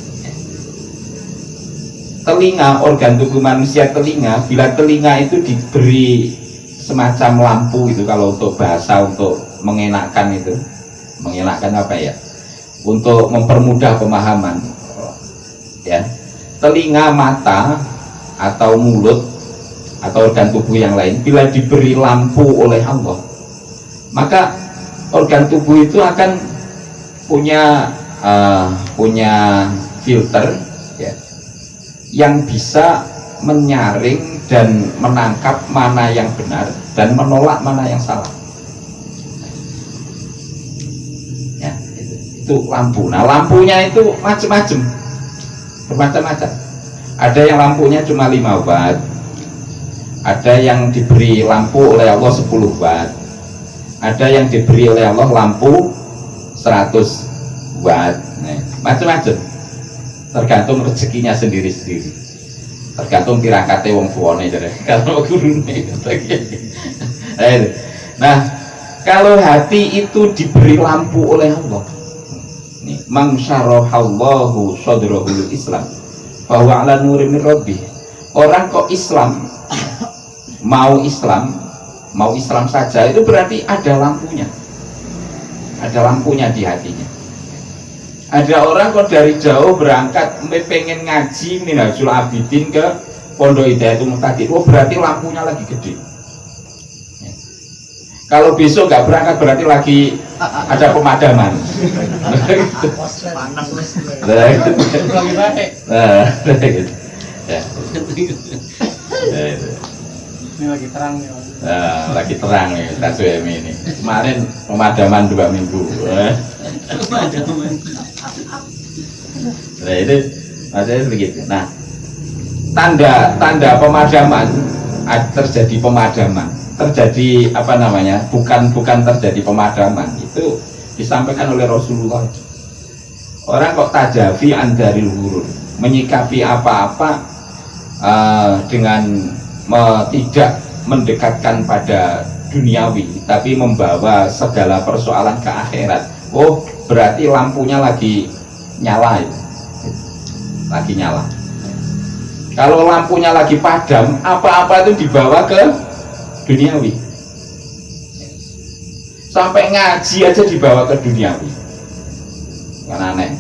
telinga, organ tubuh manusia telinga, bila telinga itu diberi semacam lampu itu, kalau untuk bahasa untuk mengenakkan itu, mengenakkan apa ya? Untuk mempermudah pemahaman, ya. Telinga, mata, atau mulut, atau organ tubuh yang lain, bila diberi lampu oleh Allah, maka organ tubuh itu akan punya filter ya, yang bisa menyaring dan menangkap mana yang benar dan menolak mana yang salah. Ya, itu lampu. Nah, lampunya itu bermacam-macam. Ada yang lampunya cuma 5 watt, ada yang diberi lampu oleh Allah 10 watt, ada yang diberi oleh Allah lampu 100 watt. Nah, macam-macam, tergantung rezekinya sendiri-sendiri, tergantung tirakate wong tuane kalau gurune. Nah, kalau hati itu diberi lampu oleh Allah, nih, mangsyarahallahu sadrahul Islam bahwa ala nuri min rabbih. Orang kok Islam, mau Islam saja, itu berarti ada lampunya di hatinya. Ada orang kok dari jauh berangkat pengen ngaji Minhajul Abidin ke Pondok Hidayatul Muhtadin, berarti lampunya lagi gede. Kalau besok nggak berangkat berarti lagi ada pemadaman. Ini lagi terang nih. Lagi terang nih TSWM ini. Kemarin pemadaman 2 minggu. Nah, itu maksudnya begitu. Nah, tanda pemadaman, terjadi pemadaman, terjadi apa namanya? Bukan terjadi pemadaman, itu disampaikan oleh Rasulullah. Orang kok tajafi andaril hurur, menyikapi apa-apa dengan tidak mendekatkan pada duniawi, tapi membawa segala persoalan ke akhirat. Berarti lampunya lagi nyala. Kalau lampunya lagi padam, apa-apa itu dibawa ke duniawi. Sampai ngaji aja dibawa ke duniawi. Kan aneh.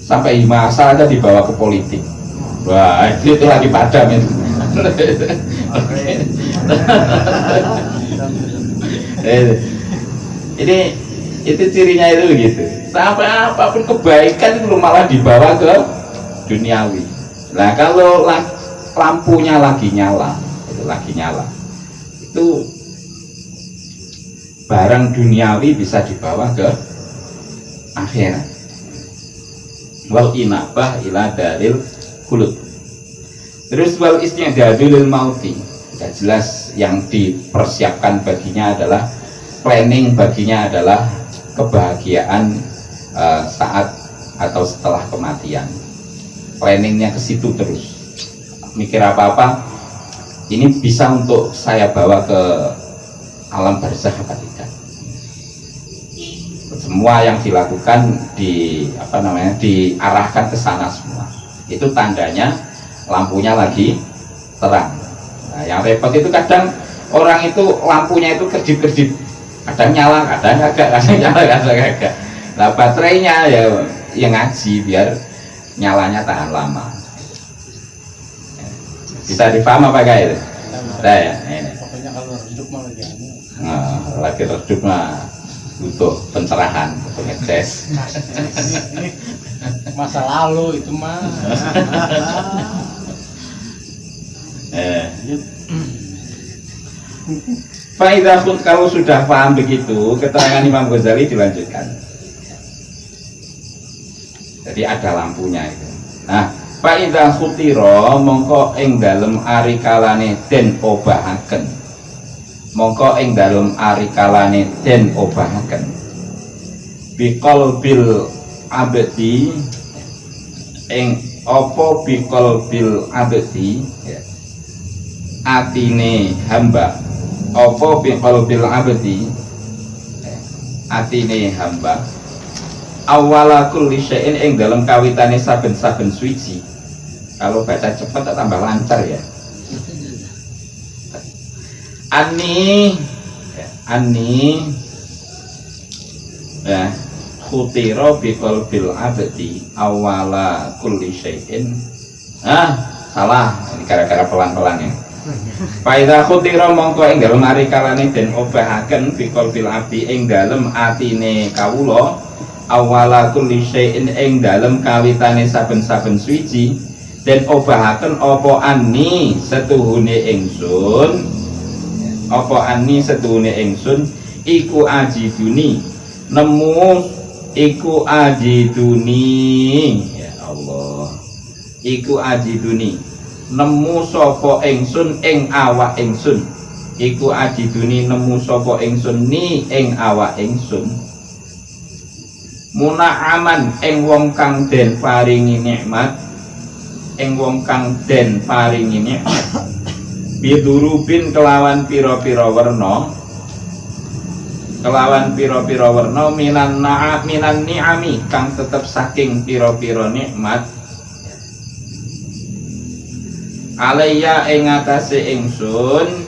Sampai masa aja dibawa ke politik. Wah, itu lagi padam itu. Ini itu cirinya itu begitu. Sampai apapun kebaikan itu malah dibawa ke duniawi. Nah kalau lampunya lagi nyala, itu barang duniawi bisa dibawa ke akhirat. Wal inabah ila daril khulud. Terus wal isti'dadul mauti. Sudah jelas yang dipersiapkan baginya adalah planning baginya adalah kebahagiaan saat atau setelah kematian. Planningnya ke situ terus. Mikir apa-apa, ini bisa untuk saya bawa ke alam barzakh apa tidak? Semua yang dilakukan diarahkan ke sana semua. Itu tandanya lampunya lagi terang. Nah, yang repot itu kadang orang itu lampunya itu kerjit-kerjit, kadang nyala, kadang agak, kadang nyala, kadang agak. Nah baterainya ya yang ngaji biar nyalanya tahan lama. Bisa dipaham apa guys itu? Nah, ya, ini. Pokoknya kalau redup mah lagi lagi redup mah butuh pencerahan, butuh ngeces. ini masa lalu itu mah. Faidah pun kalau sudah paham begitu, keterangan Imam Ghazali dilanjutkan. Jadi ada lampunya itu. Nah, faidah khutiro mongko ing dalem ari kalane den obahaken. Mongko ing dalem ari kalane den obahaken. Biqalbil abdi ing apa biqalbil abdi ya. Atine hamba apa biqalbil abdi ya. Atine hamba awala kulli syai'in ing dalam kawitane saben-saben suci. Kalau baca cepat tambah lancar ya. Ani ya khutira bi qalbil abdi awala kulli syai'in. Salah ini gara-gara pelan-pelan ya. Faida khutira mongko ing dalem ari kalane den obahaken bi qalbil abdi ing dalem atine kawula awala kulli syai'in ing dalem kawitane saben-saben suci den obahaken apa anni setuhune ingsun iku ajiduni nemu iku ajiduni ya Allah iku ajiduni nemu sapa ingsun ing awak ingsun iku ajiduni nemu sapa ingsun ni ing awak ingsun muna'aman ing wong kang den paringi nikmat bidurubin kelawan pira-pira werna minan ni'ami kang tetep saking pira-pira nikmat alayya ing atase ingsun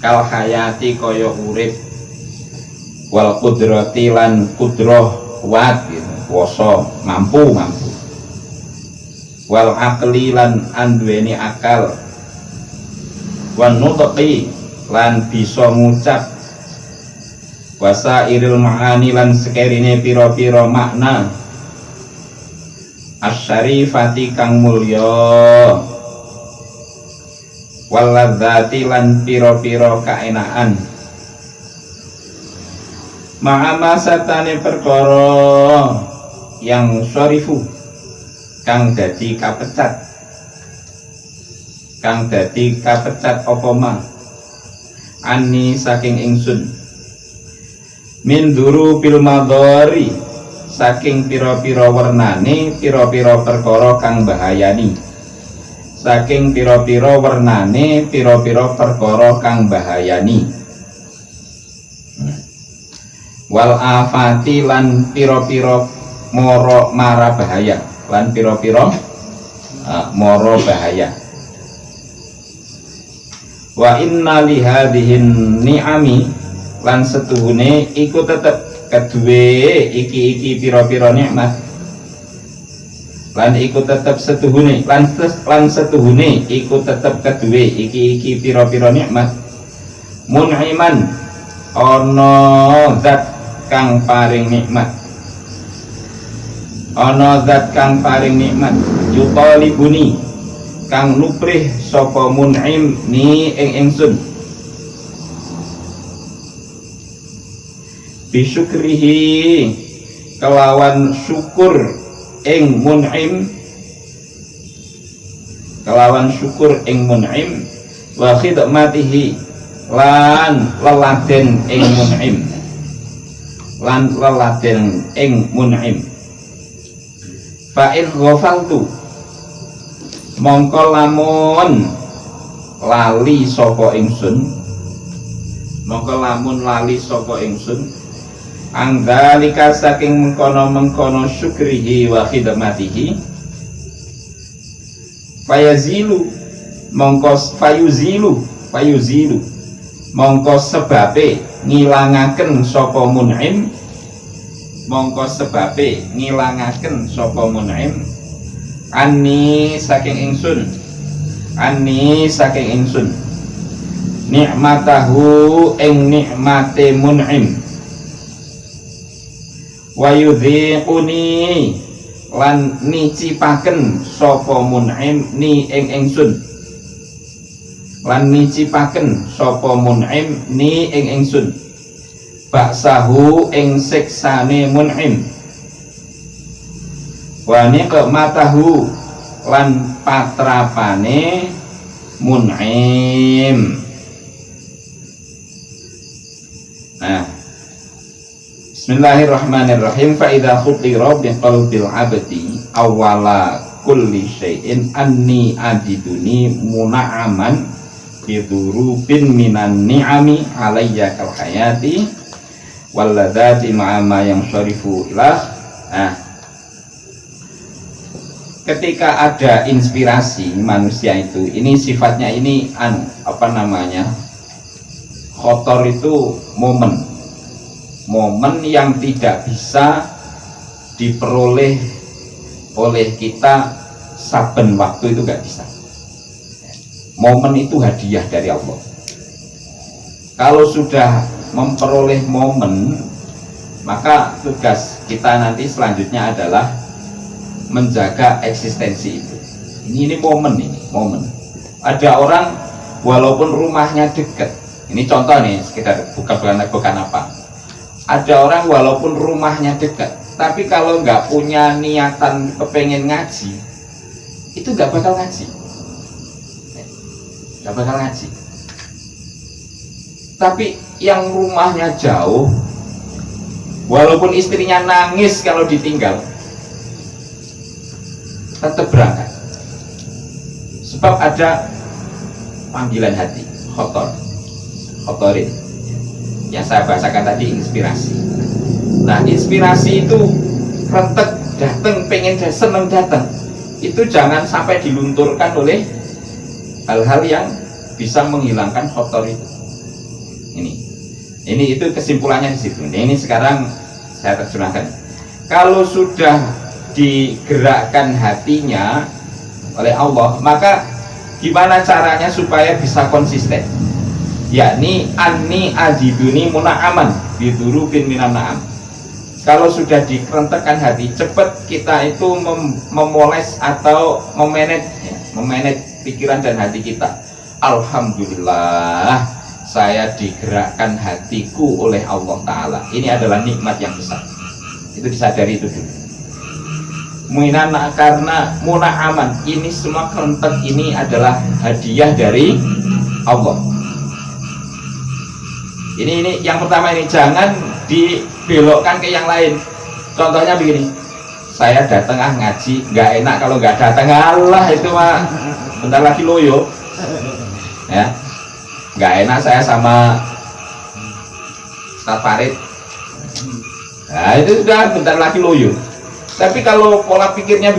kal hayati kaya urip wal kudrati lan kudroh kuat gitu, kuasa mampu wal akli lan anduweni akal wan nutqi lan bisa ngucap wasa iril ma'ani lan sekerine pira-pira makna asyarifati kang mulya wal ladzati lan pira-pira kaenaan ma'ama satane perkara yang syarifu kang dadi kapecat apa ma ani saking ingsun min duru bil madhari saking pira-pira wernane pira-pira perkara kang bahayani saking pira-pira wernane pira-pira perkara kang bahayani wal afati lan pira-pira mara bahaya lan pira-pira mara bahaya wa inna li hadhihin ni'ami lan setuhune iku tetep kedue iki pira-pira nikmat lan iku tetep setuhune lan setuhune iku tetep kedue iki pira-pira nikmat mun'iman ana zat kang paring nikmat ana zat kang paring nikmat yutalibuni kang nuprih sapa mun'im ni ing ingsun bisyukrihi kelawan syukur ing mun'im wa khidmatihi lan leladen ing mun'im fa in ghafaltu mongko lamun lali sapa ingsun anggalika saking mengkono syukrihi wa khidmatihi fayuzilu mongko sebabe ngilangaken sapa mun'im anni saking ingsun nikmatahu ing nikmate mun'im wa yudhiquni lan nicipaken sapa mun'im ni ing ingsun baksahu ing siksane mun'im wa niqmatahu lan patrapane mun'im. Nah, bismillahirrahmanirrahim. Fa idza khutira bi qalbil abdi awwala kulli syai'in anni ajiduni muna'aman bi durubin minan ni'ami alayya kal hayati wal ladzati ma'a ma yansharifu ilah. Nah, ketika ada inspirasi manusia itu, ini sifatnya ini khotor itu momen yang tidak bisa diperoleh oleh kita saben waktu, itu gak bisa. Momen itu hadiah dari Allah. Kalau sudah memperoleh momen, maka tugas kita nanti selanjutnya adalah menjaga eksistensi itu. Ini momen. Ada orang walaupun rumahnya dekat, ini contoh nih, sekedar bukan apa. Ada orang walaupun rumahnya dekat, tapi kalau nggak punya niatan kepengen ngaji, itu nggak bakal ngaji. Tapi yang rumahnya jauh, walaupun istrinya nangis kalau ditinggal, tetap berangkat. Sebab ada panggilan hati, khotorin, yang saya bahasakan tadi, inspirasi. Nah, inspirasi itu rentek datang, pengen seneng datang, itu jangan sampai dilunturkan oleh hal-hal yang bisa menghilangkan khotor itu. Ini itu kesimpulannya di situ. Ini sekarang saya terjemahkan. Kalau sudah digerakkan hatinya oleh Allah, maka gimana caranya supaya bisa konsisten? Yakni anni ajiduni muna'aman bidurubin minan na'am. Kalau sudah dikerentekan hati, cepat kita itu memoles atau memanage pikiran dan hati kita. Alhamdulillah, saya digerakkan hatiku oleh Allah Ta'ala. Ini adalah nikmat yang besar. Itu disadari itu dulu. Karena muna'aman, ini semua kerentek ini adalah hadiah dari Allah. Ini yang pertama, ini jangan dibelokkan ke yang lain. Contohnya begini, saya datang ngaji, nggak enak kalau nggak datang. Allah, itu mah bentar lagi loyo, ya. Nggak enak saya sama Ustaz Farid. Nah, itu sudah bentar lagi loyo. Tapi kalau pola pikirnya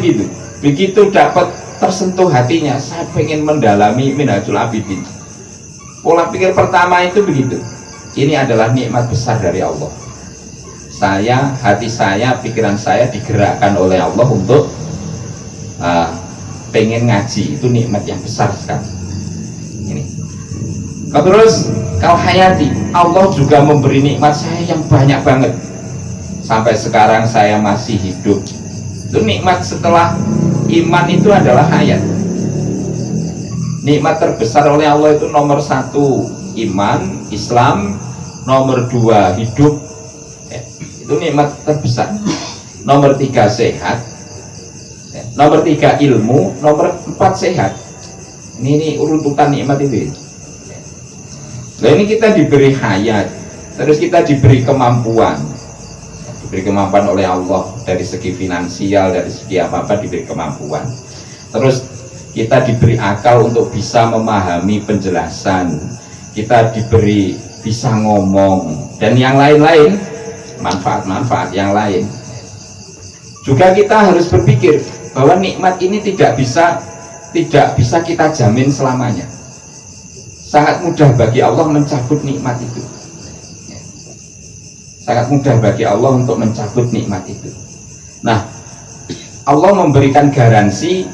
begitu dapat tersentuh hatinya, saya pengen mendalami Minhajul Abidin. Pola pikir pertama itu begitu. Ini adalah nikmat besar dari Allah. Hati saya, pikiran saya digerakkan oleh Allah untuk pengen ngaji. Itu nikmat yang besar sekali. Ini. Terus kalau hayati, Allah juga memberi nikmat saya yang banyak banget. Sampai sekarang saya masih hidup, Itu nikmat setelah iman itu adalah hayat. Nikmat terbesar oleh Allah itu nomor 1 iman, Islam, nomor 2 hidup, itu nikmat terbesar. Nomor 3 sehat, nomor 3 ilmu, nomor 4 sehat. Ini urutan nikmat itu. Nah ini kita diberi hayat, terus kita diberi kemampuan oleh Allah dari segi finansial, dari segi apa-apa diberi kemampuan. Terus kita diberi akal untuk bisa memahami penjelasan, kita diberi bisa ngomong dan yang lain-lain, manfaat-manfaat yang lain. Juga kita harus berpikir bahwa nikmat ini tidak bisa kita jamin selamanya. Sangat mudah bagi Allah mencabut nikmat itu. Sangat mudah bagi Allah untuk mencabut nikmat itu. Nah, Allah memberikan garansi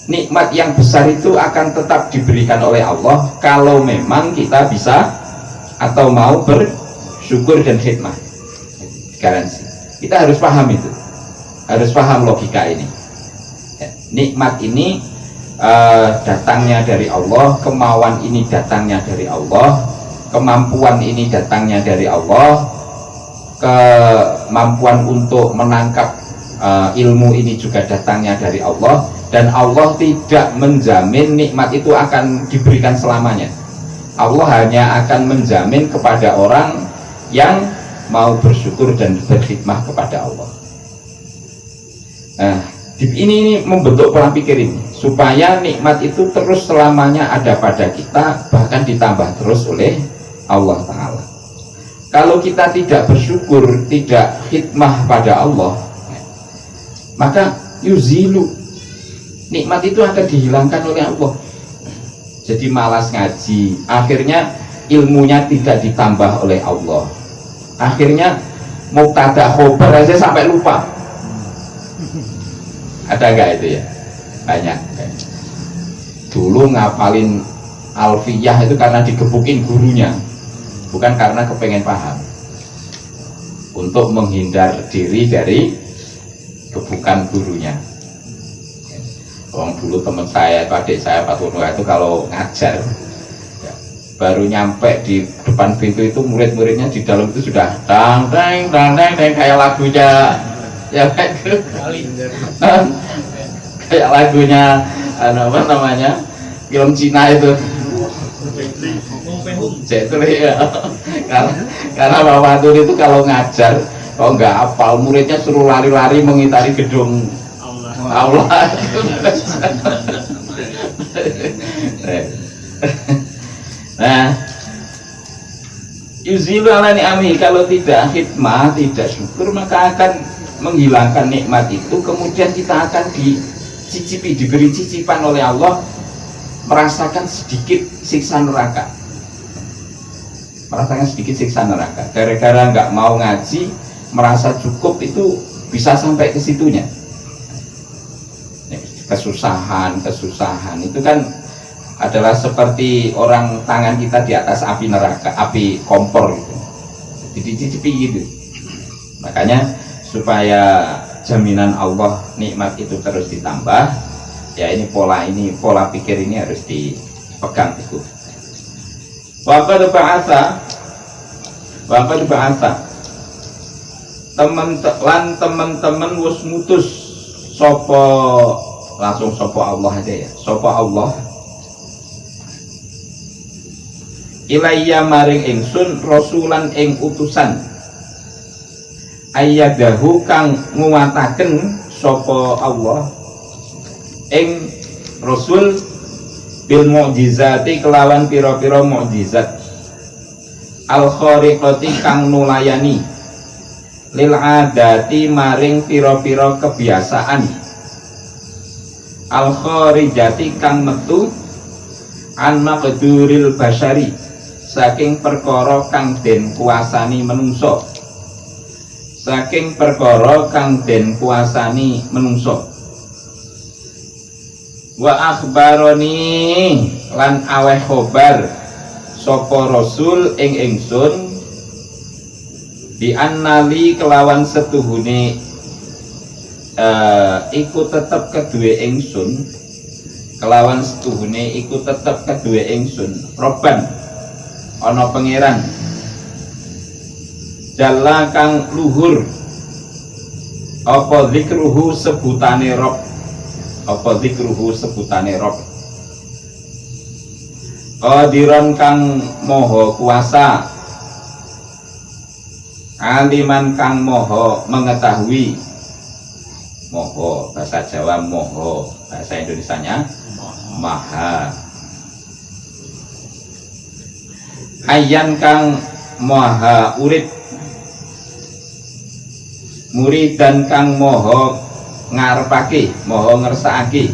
nikmat yang besar itu akan tetap diberikan oleh Allah kalau memang kita bisa atau mau bersyukur dan khidmah. Garansi. Kita harus paham itu. Harus paham logika ini. Nikmat ini datangnya dari Allah, kemauan ini datangnya dari Allah, kemampuan ini datangnya dari Allah, kemampuan untuk menangkap ilmu ini juga datangnya dari Allah, dan Allah tidak menjamin nikmat itu akan diberikan selamanya. Allah hanya akan menjamin kepada orang yang mau bersyukur dan berkhidmah kepada Allah. Nah, ini membentuk pola pikir ini supaya nikmat itu terus selamanya ada pada kita, bahkan ditambah terus oleh Allah Ta'ala. Kalau kita tidak bersyukur, tidak khidmah pada Allah, maka yuzilu, nikmat itu akan dihilangkan oleh Allah. Jadi malas ngaji, akhirnya ilmunya tidak ditambah oleh Allah, akhirnya mubtada khobar aja sampai lupa. Ada nggak itu ya? Banyak. Dulu ngapalin alfiyah itu karena digebukin gurunya, bukan karena kepengen paham, untuk menghindar diri dari gebukan gurunya. Orang dulu teman saya, adik saya Pak Tono itu kalau ngajar ya, baru nyampe di depan pintu itu murid-muridnya di dalam itu sudah dang dang kayak lagunya ya itu kayak lagunya apa namanya film Cina itu. Ya. Karena Bapak Tun itu kalau ngajar, kalau nggak hafal, muridnya suruh lari-lari mengitari gedung Allah. Nah, yuzilu ala ni'ami, kalau tidak khidmah, tidak syukur, maka akan menghilangkan nikmat itu. Kemudian kita akan dicicipi, diberi cicipan oleh Allah, merasakan sedikit siksa neraka. Merasakan sedikit siksa neraka gara-gara nggak mau ngaji, merasa cukup, itu bisa sampai ke situnya. Kesusahan itu kan adalah seperti orang tangan kita di atas api neraka, api kompor gitu, jadi dicicipi gitu. Makanya supaya jaminan Allah nikmat itu terus ditambah, ya ini pola pikir ini harus dipegang itu. Waqad ba'atha teman-teman wis mutus sapa, langsung sapa Allah aja ya, sapa Allah ilayya maring ingsun rasulan ing utusan ayyadahu kang nguwataken sapa Allah ing rasul bil mukjizati kelawan pira-pira mukjizat al khariqati kang nulayani lil adati maring pira-pira kebiasaan al kharijati kang metu an maqduril basyari saking perkara kang den kuasani menungso, saking perkara kang den kuasani menungso. Wa akhbaroni lan aweh khobar sapa rasul ing ingsun bi annali kelawan setuhune iku tetep kedue ingsun kelawan setuhune iku tetep kedue ingsun Robban ana pangeran jalla kang luhur apa zikruhu sebutane Rob apa zikruhu sebutane Rob qadiran kang moho kuasa aliman kang moho mengetahui moho bahasa Jawa moho bahasa Indonesianya maha hayyan kang maha urip muridan kang moho ngarepake moho ngersakake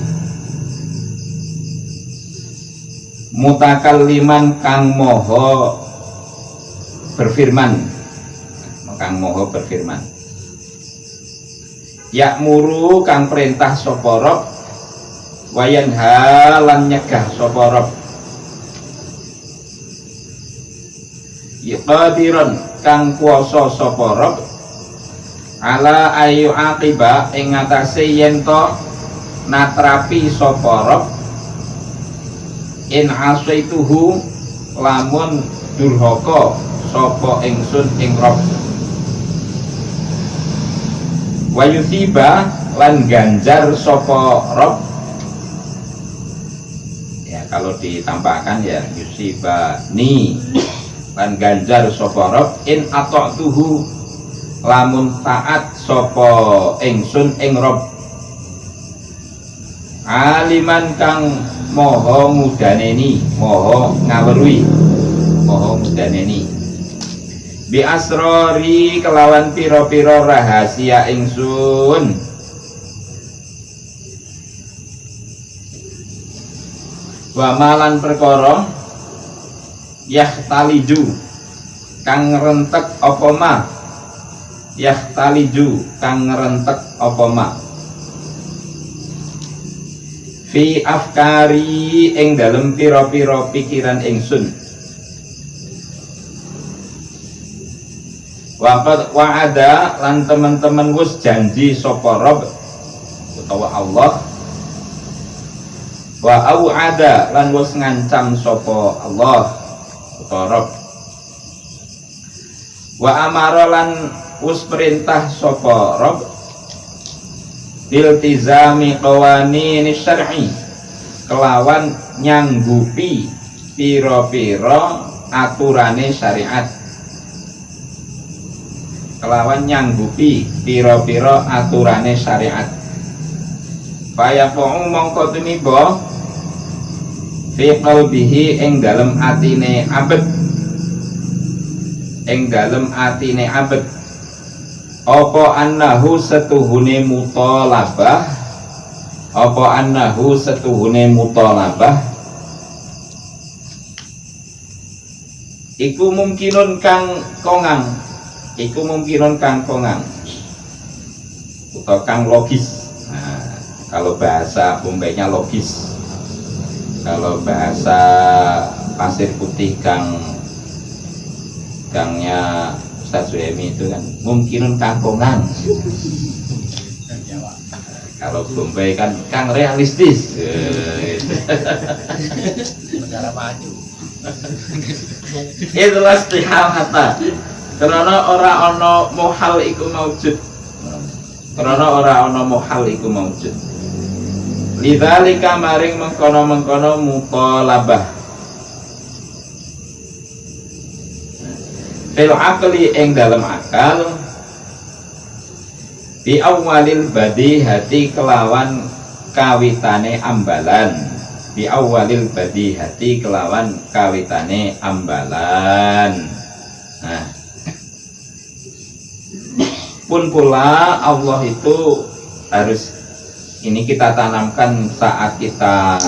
mutakalliman kang moho berfirman kang moho berfirman yakmuru kang perintah sapa Rabb wayanha lan nyegah sapa Rabb qadiran kang kuwasa sapa Rabb ala ayu aqiba ing ngatasé yen to natrapi sapa Rabb in asaituhu lamun durhaka sapa ingsun ing Rabb wa yusiba lan ganjar sapa Rabb ya kalau ditampakkan ya yusiba ni lan ganjar sapa Rabb in ata'tuhu lamun taat sapa ingsun ing Rabb aliman kang moho mudaneni moho ngaweruhi moho mudaneni bi asrori kelawan piro-piro rahasia ingsun wa malan perkara yahtaliju kang ngrentek apa ma yahtaliju kang ngrentek apa ma fi afkari ing dalem piro-piro pikiran ingsun wa'ada lan teman-teman wis janji sapa Rabb utawa Allah wa au'ada lan wis ngancam sapa Allah utawa Rabb wa amara lan wis perintah sapa Rabb iltizami qawanin syar'i kelawan nyanggupi pira-pira aturane syariat kelawan nyanggupi pira-pira aturane syariat kaya pong mongko tumiba fi qalbihi ing dalem atine abet ing dalem atine abet apa annahu setuhune mutalabah apa annahu setuhune mutalabah iku mungkinun kang kongang iku mungkinun kang kongang atau kang logis. Nah, kalau bahasa Bombaynya logis, kalau bahasa Pasir Putih gangnya Ustaz Suhemi itu kan mungkinun kang kongang. Kalau Bombay kan kang realistis. Negara maju. Itulah istihamata. Karena ora ana muhal iku maujud. Karena ora ana muhal iku maujud. Lidzalika maring mengkono-mengkono mutalabah. Fil aqli ing dalam akal bi awalil badihati kelawan kawitane ambalan bi awalil badihati kelawan kawitane ambalan. Nah, pun pula Allah itu harus ini kita tanamkan saat kita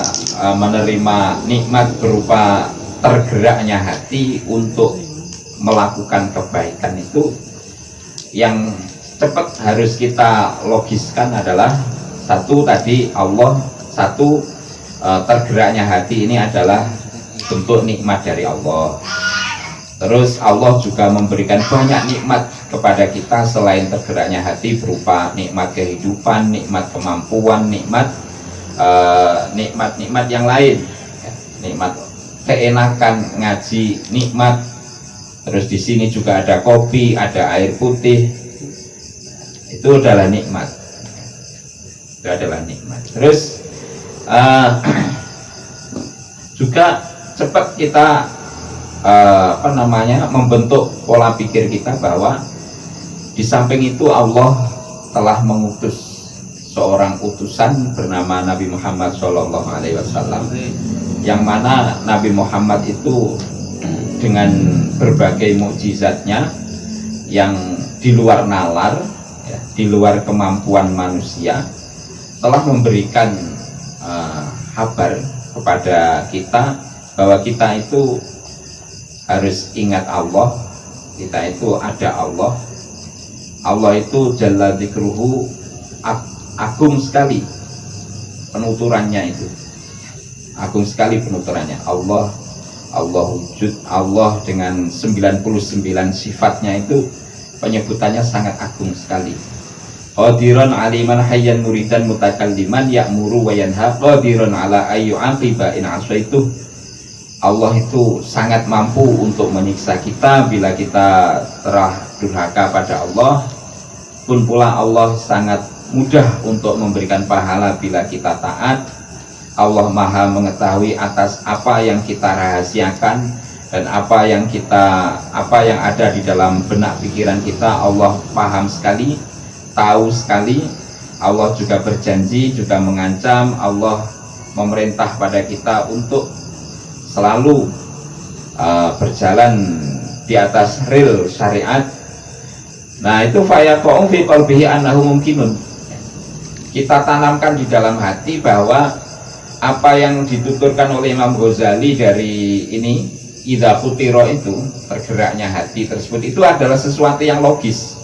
menerima nikmat berupa tergeraknya hati untuk melakukan kebaikan itu. Yang cepat harus kita logiskan adalah satu tadi Allah, satu tergeraknya hati ini adalah bentuk nikmat dari Allah. Terus Allah juga memberikan banyak nikmat kepada kita selain tergeraknya hati berupa nikmat kehidupan, nikmat kemampuan, nikmat yang lain, ya, nikmat keenakan ngaji, nikmat. Terus di sini juga ada kopi, ada air putih, itu adalah nikmat. Itu adalah nikmat. Terus juga cepat kita membentuk pola pikir kita bahwa di samping itu Allah telah mengutus seorang utusan bernama Nabi Muhammad SAW, yang mana Nabi Muhammad itu dengan berbagai mukjizatnya yang di luar nalar, ya, di luar kemampuan manusia, telah memberikan kabar kepada kita bahwa kita itu harus ingat Allah, kita itu ada Allah. Allah itu jalla dzikruhu, agung sekali penuturannya itu, agung sekali penuturannya. Allah wujud, Allah dengan 99 sifatnya itu penyebutannya sangat agung sekali. Qadiran aliman hayyan muridan mutakalliman ya'muru wa yanha qadiran ala ayyu aqiba in asaitu. Allah itu sangat mampu untuk menyiksa kita bila kita telah durhaka pada Allah, pun pula Allah sangat mudah untuk memberikan pahala bila kita taat. Allah Maha mengetahui atas apa yang kita rahasiakan dan apa yang ada di dalam benak pikiran kita. Allah paham sekali, tahu sekali. Allah juga berjanji, juga mengancam. Allah memerintah pada kita untuk selalu berjalan di atas rel syariat. Nah, itu fayaqa'u fi qalbihi annahu mumkinun. Kita tanamkan di dalam hati bahwa apa yang dituturkan oleh Imam Ghazali dari ini, idza futira, itu tergeraknya hati tersebut, itu adalah sesuatu yang logis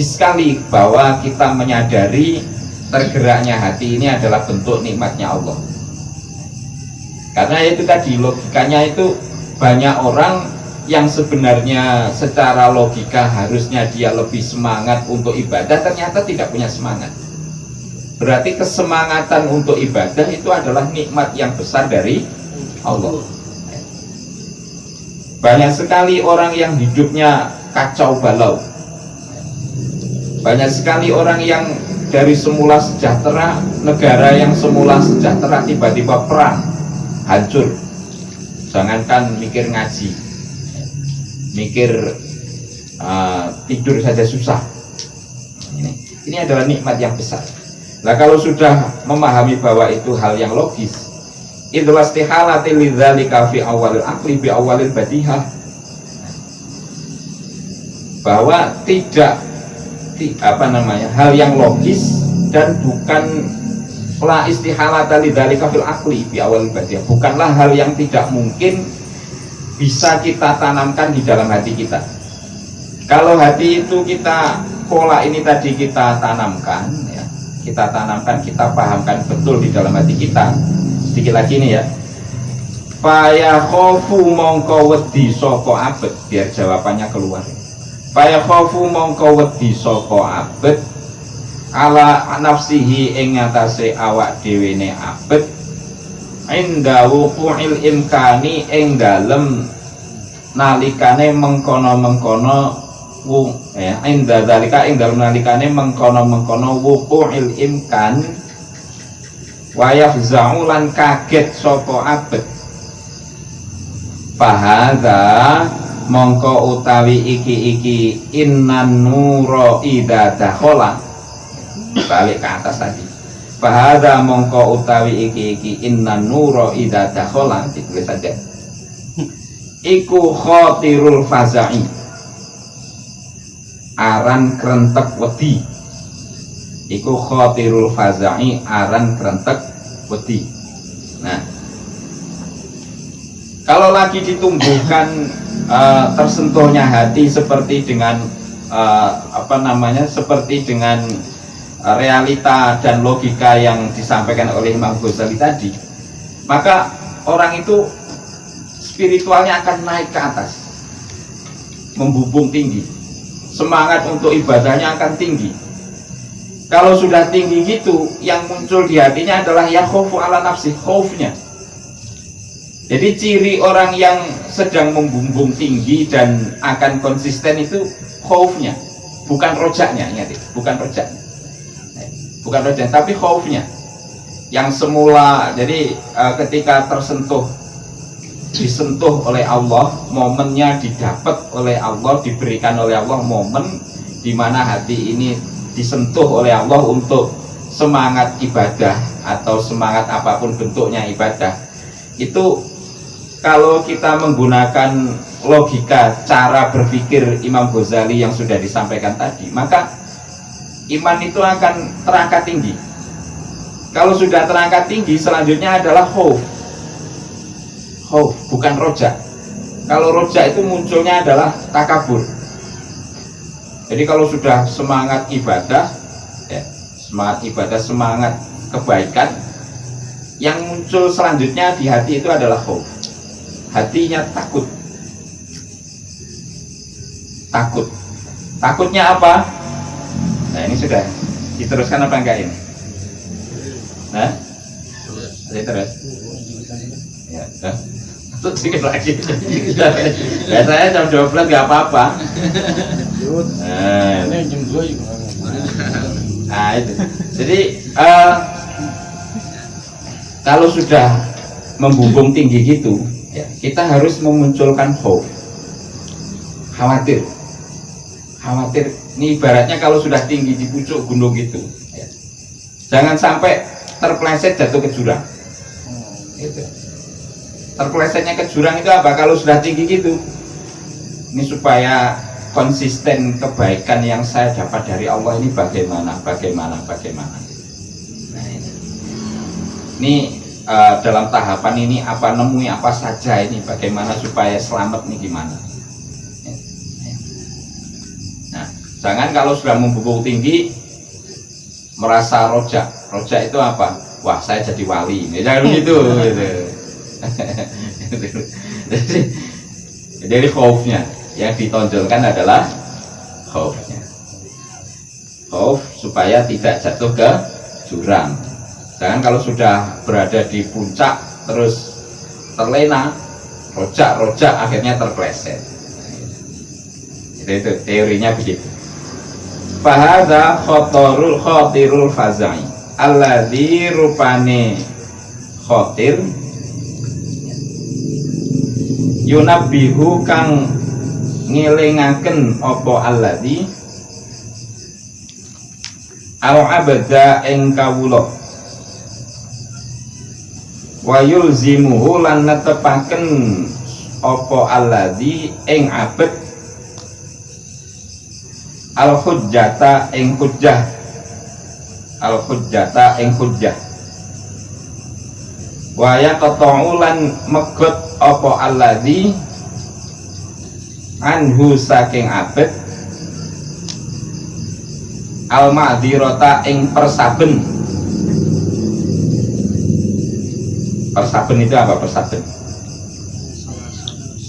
sekali bahwa kita menyadari tergeraknya hati ini adalah bentuk nikmatnya Allah. Karena itu tadi logikanya itu, banyak orang yang sebenarnya secara logika harusnya dia lebih semangat untuk ibadah, ternyata tidak punya semangat. Berarti kesemangatan untuk ibadah itu adalah nikmat yang besar dari Allah. Banyak sekali orang yang hidupnya kacau balau, banyak sekali orang yang dari semula sejahtera, negara yang semula sejahtera tiba-tiba perang, hancur. Jangankan mikir ngaji, mikir tidur saja susah. Ini adalah nikmat yang besar. Nah, kalau sudah memahami bahwa itu hal yang logis, itulah istihalati lidzalika fi awalil aqli bi awalil badihah, bahwa tidak hal yang logis dan bukan la istihalata lidzalika fil aqli bi awalil badihah, bukanlah hal yang tidak mungkin bisa kita tanamkan di dalam hati kita. Kalau hati itu kita, pola ini tadi kita tanamkan, ya, kita pahamkan betul di dalam hati kita. Sedikit lagi nih ya. Faya khofu mongko wedi saka abet, biar jawabannya keluar. Faya khofu mongko wedi saka abet ala nafsihi ing ngatasé awak dhewene abet, inda wuqu'il imkani ing dalem nalikane mengkono-mengkono inda dalika ing dalem nalikane mengkono-mengkono wuqu'il imkan wa yafza'u lan kaget sapa abet. Fahadha mongko utawi iki innan nura idza dakhala, balik ke atas tadi. Fahadha mongko utawi iki innan nura idza dakhala, ditulis saja. Iku khatirul faza'i, aran krentek wedi. Iku khatirul faza'i, aran krentek wedi. Nah, kalau lagi ditumbuhkan tersentuhnya hati seperti dengan seperti dengan realita dan logika yang disampaikan oleh Imam Ghazali tadi, maka orang itu spiritualnya akan naik ke atas. membumbung tinggi, semangat untuk ibadahnya akan tinggi. Kalau sudah tinggi gitu, yang muncul di hatinya adalah ya khaufu ala nafsi, khaufnya. Jadi ciri orang yang sedang membumbung tinggi dan akan konsisten itu khaufnya, bukan rojaknya, ingat ya, bukan rojaknya, bukan rojaknya, tapi khaufnya. Yang semula, jadi ketika disentuh oleh Allah, momennya didapat oleh Allah, diberikan oleh Allah momen di mana hati ini disentuh oleh Allah untuk semangat ibadah atau semangat apapun bentuknya ibadah. Itu kalau kita menggunakan logika cara berpikir Imam Ghazali yang sudah disampaikan tadi, maka iman itu akan terangkat tinggi. Kalau sudah terangkat tinggi, selanjutnya adalah khauf, bukan roja. Kalau roja itu munculnya adalah takabur. Jadi kalau sudah semangat ibadah, ya, semangat kebaikan, yang muncul selanjutnya di hati itu adalah khauf. Hatinya takut. Takutnya apa? Nah, ini sudah diteruskan apa enggak ini? Nah, terus. Ya, sedikit lagi. Biasanya jam 12 nggak apa-apa. Ini jam 2 juga. Nah itu. Jadi kalau sudah membumbung tinggi gitu, ya, kita harus memunculkan khauf. Khawatir. Ini ibaratnya kalau sudah tinggi di pucuk gunung gitu, ya. Jangan sampai terpleset jatuh ke jurang. Gitu. Terplesetnya ke jurang itu apa? Kalau sudah tinggi gitu, ini supaya konsisten kebaikan yang saya dapat dari Allah ini bagaimana. Nah, ini dalam tahapan ini apa nemui apa saja ini, bagaimana supaya selamat nih gimana. Nah, jangan kalau sudah membumbung tinggi merasa rojak itu apa? Wah, saya jadi wali. Jangan begitu gitu. Jadi khaufnya yang ditonjolkan adalah khaufnya, khauf supaya tidak jatuh ke jurang. Jangan kalau sudah berada di puncak terus terlena, rojak akhirnya terpleset. Itu teorinya begitu. Fahadha khotirul fazai alladzi rupane khotir yunabbihu kang ngelingaken apa alladzi al abda ing kawula wa yulzimuhu lan netepaken apa alladzi ing abad al hujjata ing hujjah wa yaqta'u lan megot apa alladzi anhu saking abad al ma'dzirata ing persaben itu apa persaben?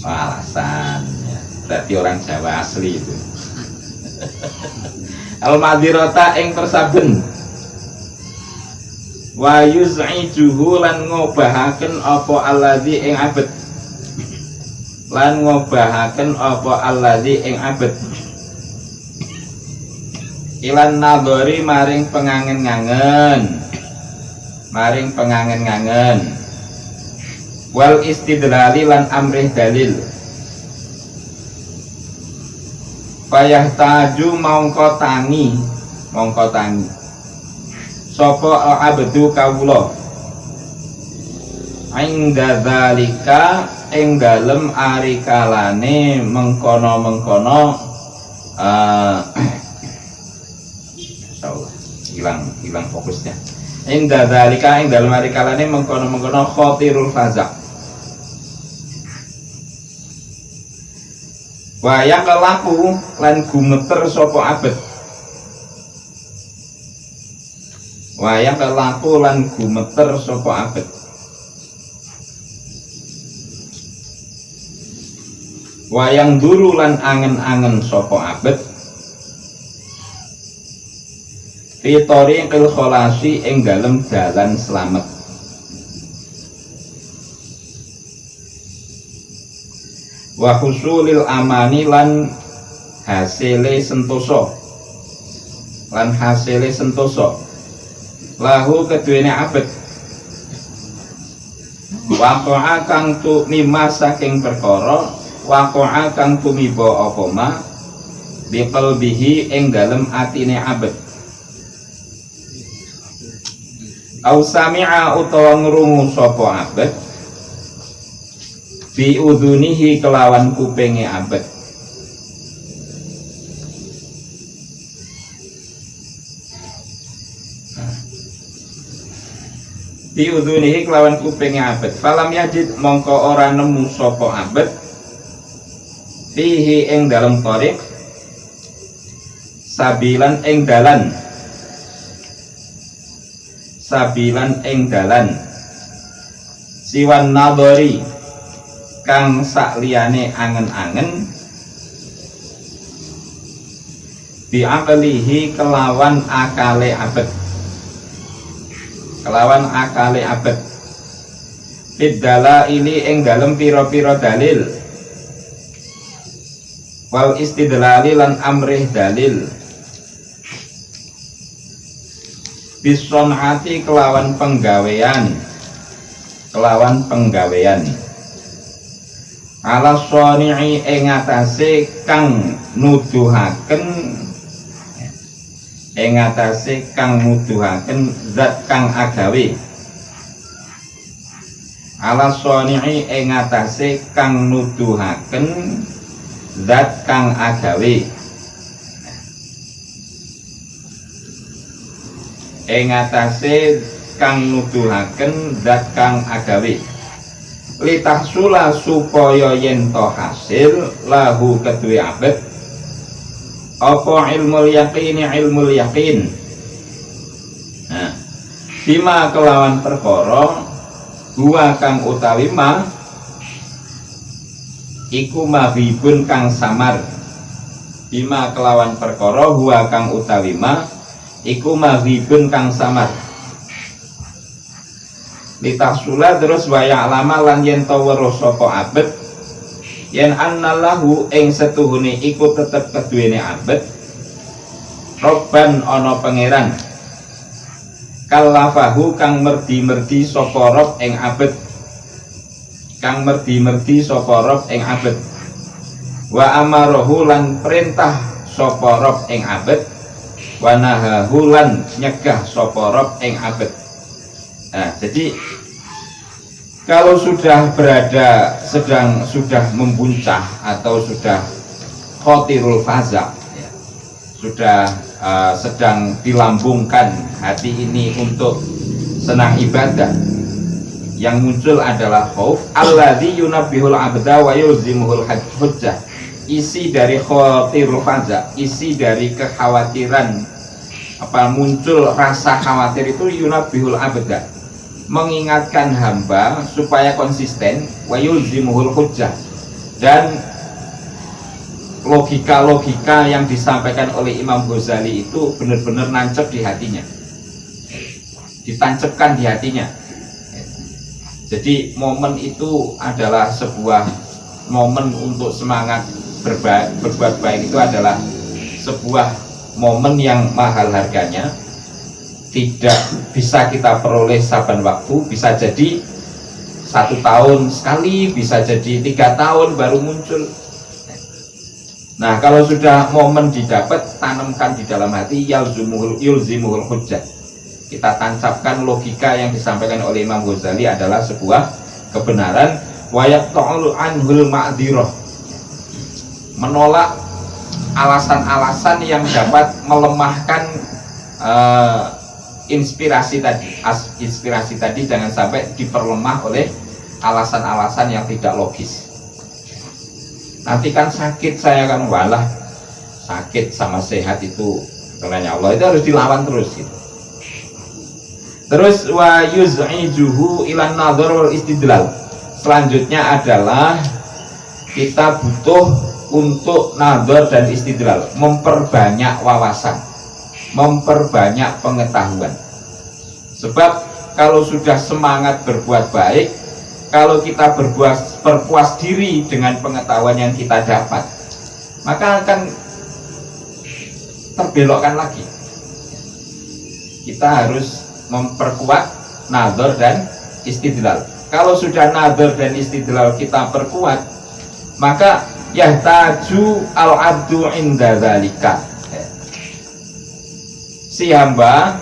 Alasan ya, berarti orang Jawa asli itu. Al ma'dzirata ing persaben wa yuz'ijuhu lan ngobahaken apa alladzi ing abad ilan nadhari maring pengangen-ngangen wal istidlali lan amrih dalil payah taju mongko tangi sapa abdu kawula ingda zalika ing dalem ari kalane mengkono hilang fokusnya. Ing dzalika ing dalem ari kalane mengkono khotirul faza. Wa yaqlaku lan gumeter sapa abet. Wa yaqlaku lan gumeter sapa abet. Wayang duru lan angen-angen sapa abet fitori kil kholasi ing dalem dalan slamet. Wa husulil amani lan hasile sentosa lahu keduwene abet waqa'a kang tumima saking perkara waqa'a kang tumiba apa ma biqalbihi ing dalem atine abet au sami'a utawa ngrungu sapa abet bi udunihi kelawan kupenge abet bi udunihi kelawan kupenge abet falam yajid mongko ora nemu sapa abet fihi ing dalem tariq sabilan ing dalan siwan nadori kang sakliyane angen-angen bi'aqlihi kelawan akale abet bidala ini ing dalem pira-pira dalil wal istidlali lan amrih dalil bisonati kelawan penggawean ala soni'i ing atase kang nuduhaken zat kang agawe ala soni'i ing atase kang nuduhaken zat kang agawe litahsula supaya yen to hasil lahu kedue abet apa ilmul yaqin nah bima kelawan perkara huwa kang utawi ma iku mahibun kang samar bima kelawan perkara huwa kang utawi ma iku mahibun kang samar litahsula terus waya lama lan yen to weruh sapa abet yen annallahu ing setuhune iku tetep keduwene abet robban ana pangeran kalafahu kang merdi-merdi sapa rob ing abet wa amarahu lan perintah sapa rob ing abet wa nahahu lan nyegah sapa rob ing abet. Nah, jadi kalau sudah sudah membuncah atau sudah khotirul faza ya, sudah sedang dilambungkan hati ini untuk senang ibadah, yang muncul adalah khauf alladzi yunabbihul abda wa yulzimuhul hujjah. Isi dari khotirul faza, isi dari kekhawatiran muncul rasa khawatir itu yunabbihul abda, mengingatkan hamba supaya konsisten, wa yulzimuhul hujjah, dan logika-logika yang disampaikan oleh Imam Ghazali itu benar-benar nancep di hatinya, ditancapkan di hatinya. Jadi momen itu adalah sebuah momen untuk semangat berbuat baik, itu adalah sebuah momen yang mahal harganya, tidak bisa kita peroleh saban waktu, bisa jadi 1 tahun sekali, bisa jadi 3 tahun baru muncul. Nah, kalau sudah momen didapat, tanamkan di dalam hati, yulzimuhul hujjah. Kita tancapkan logika yang disampaikan oleh Imam Ghazali adalah sebuah kebenaran, wa yaqta'u anhul ma'dzirah, menolak alasan-alasan yang dapat melemahkan inspirasi tadi jangan sampai diperlemah oleh alasan-alasan yang tidak logis. Nanti kan sakit, saya kan walah sakit sama sehat itu karenanya Allah, itu harus dilawan terus gitu. Terus wa yuz'ijuhu ilan nadhar wal istidlal, selanjutnya adalah kita butuh untuk nazar dan istidlal, memperbanyak wawasan, memperbanyak pengetahuan. Sebab kalau sudah semangat berbuat baik, kalau kita berpuas diri dengan pengetahuan yang kita dapat, maka akan terbelokkan lagi. Kita harus memperkuat nazar dan istidlal. Kalau sudah nazar dan istidlal kita perkuat, maka yahtaju al-abdu inda dzalika. Si hamba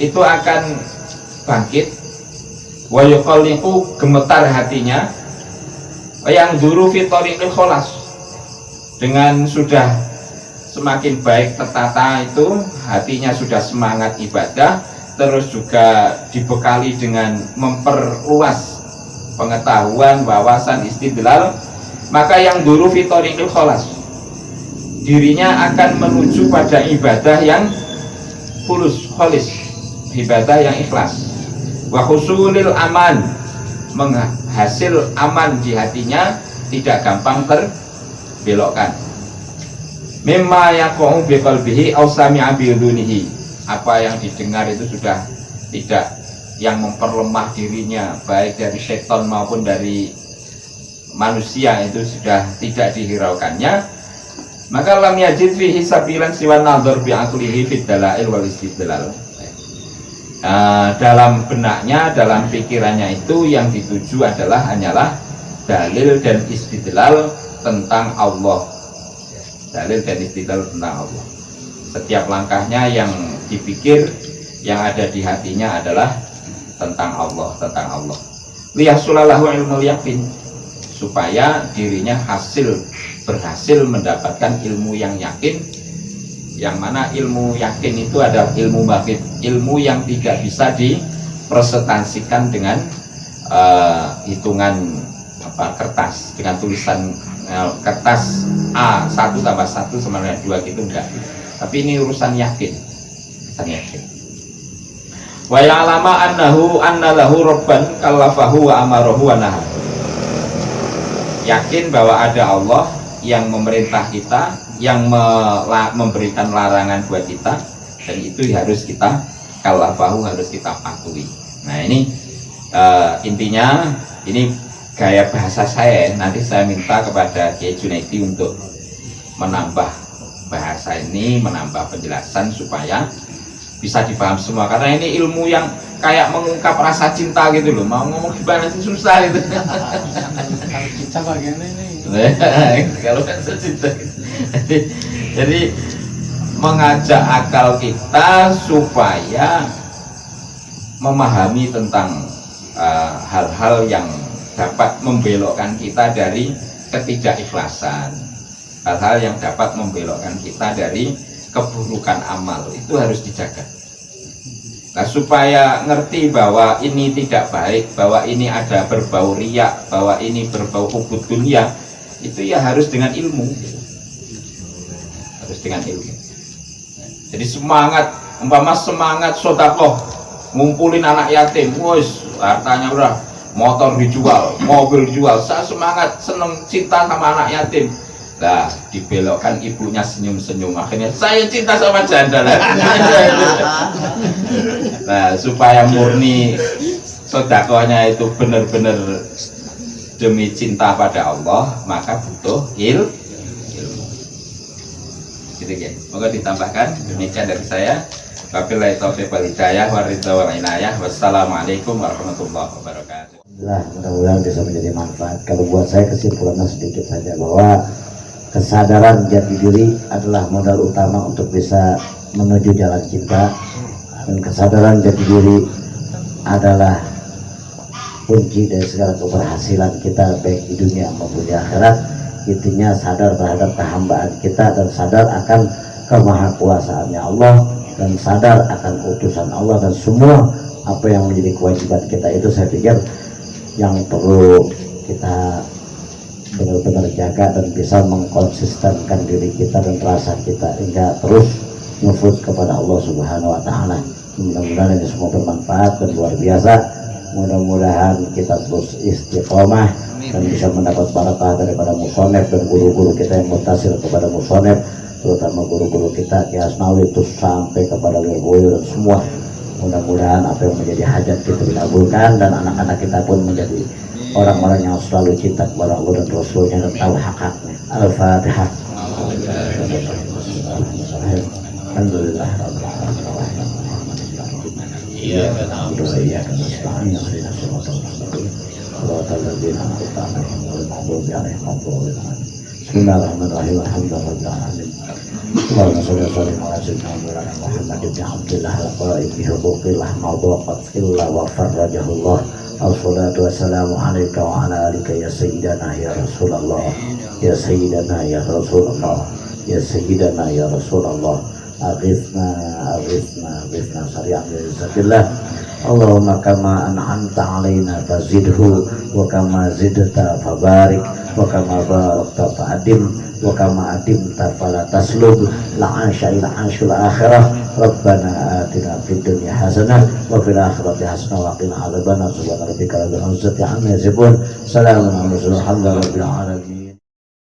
itu akan bangkit, wa yuqalliqu, gemetar hatinya, yang duru fi tariqil kholas, dengan sudah semakin baik tertata itu hatinya, sudah semangat ibadah, terus juga dibekali dengan memperluas pengetahuan, wawasan, istidlal, maka yang dulu fitoriqil kholas, dirinya akan menuju pada ibadah yang fulus, kholis, ibadah yang ikhlas, wa husulil aman, menghasil aman di hatinya, tidak gampang terbelokkan. Mimma yaqa'u bi qalbihi aw sami'a bi udhunihi, apa yang didengar itu sudah tidak, yang memperlemah dirinya baik dari setan maupun dari manusia itu sudah tidak dihiraukannya, maka lam yajid fihi sabilan siwa nadhar bi aqlihi fid dalail wal istidlal. Dalam benaknya, dalam pikirannya itu yang dituju adalah hanyalah dalil dan istidlal tentang Allah. Dalil dan istidlal tentang Allah. Setiap langkahnya yang dipikir, yang ada di hatinya adalah tentang Allah, tentang Allah. Liyahsulalahu ilmul yaqin, supaya dirinya berhasil mendapatkan ilmu yang yakin, yang mana ilmu yakin itu adalah ilmu baqit, ilmu yang tidak bisa dipresentasikan dengan hitungan kertas, dengan tulisan kertas A 1 tambah 1 sama dengan 2 gitu, enggak. Tapi ini urusan yakin, urusan yakin. Wa ya'lama anna lahu rabban kallafahu wa amarahu wa naha. Yakin bahwa ada Allah yang memerintah kita, yang memberikan larangan buat kita, dan itu harus kita kallafahu, harus kita patuhi. Nah ini intinya, ini gaya bahasa saya. Nanti saya minta kepada Kiai Junaidi untuk menambah bahasa ini, menambah penjelasan supaya bisa dipaham semua, karena ini ilmu yang kayak mengungkap rasa cinta gitu loh. Mau ngomong gimana sih susah gitu. Kalau kita bagian ini kalau rasa cinta gitu. Jadi mengajak akal kita supaya memahami tentang hal-hal yang dapat membelokkan kita dari ketidakikhlasan, hal-hal yang dapat membelokkan kita dari keburukan amal, itu harus dijaga. Nah, supaya ngerti bahwa ini tidak baik, bahwa ini ada berbau riya, bahwa ini berbau hubud dunia, itu ya harus dengan ilmu, harus dengan ilmu. Jadi semangat, umpama semangat sedekah, ngumpulin anak yatim, wis hartanya udah, motor dijual, mobil dijual, saya semangat, seneng, cinta sama anak yatim. Nah, dibelokkan ibunya senyum-senyum, akhirnya saya cinta sama janda lah. Nah, supaya murni sedekahnya itu benar-benar demi cinta pada Allah, maka butuh ilmu. Gitu ya. Moga ditambahkan. Demikian dari saya. Wabillahi taufiq wal hidayah wa ridha wal inayah. Wassalamualaikum warahmatullahi wabarakatuh. Mudah-mudahan bisa menjadi manfaat. Kalau buat saya kesimpulannya sedikit saja, bahwa kesadaran jati diri adalah modal utama untuk bisa menuju jalan cinta, dan kesadaran jati diri adalah kunci dari segala keberhasilan kita baik di dunia maupun di akhirat. Intinya sadar terhadap kehambaan kita dan sadar akan kemahakuasaannya Allah, dan sadar akan utusan Allah, dan semua apa yang menjadi kewajiban kita itu saya pikir yang perlu kita benar-benar jaga dan bisa mengkonsistenkan diri kita dan rasa kita hingga terus nufuz kepada Allah Subhanahu wa Ta'ala. Mudah-mudahan ini semua bermanfaat dan luar biasa. Mudah-mudahan kita terus istiqomah dan bisa mendapat barakah daripada musonef dan guru-guru kita yang mutasir kepada musonef, terutama guru-guru kita Ki Asnawi itu sampai kepada Wirboyo dan semua. Mudah-mudahan apa yang menjadi hajat kita dikabulkan dan anak-anak kita pun menjadi orang-orang yang selalu cinta kepada Allah dan Rasulnya dan tahu hak-haknya. Al-Fatihah. Alhamdulillah. Iyyaka na'budu wa iyyaka nasta'in. Ihdinas siratal mustaqim. Shiratal ladzina an'amta 'alaihim ghairil maghdubi 'alaihim waladdallin. Bismillahirrahmanirrahim. Alhamdulillahirabbil alamin. Allahumma shalli wa sallim ala sayyidina Muhammad ibn Abdillah al-qaa'im bi huquqillah mawdu'at illa wa farajahullah. Assalatu wassalamu alayka wa ala alika ya sayyidana ya Rasulullah. Ya sayyidana ya Rasulullah. Ya sayyidana ya Rasulullah. Aghithna sari'an bi izzatillah. Allahumma kama an'amta alaina fazidhu wa kama zidta fabarik wa kama barakta fa'adim wa kama adimta fala taslub la'asha ila ashul akhirah. Rabbana atina fid dunya hasanah wa fil akhirati hasanah wa qina adzabannar. Subhana rabbika rabbil izzati amma yasifun. Salamun alal mursalin walhamdulillahi rabbil alamin.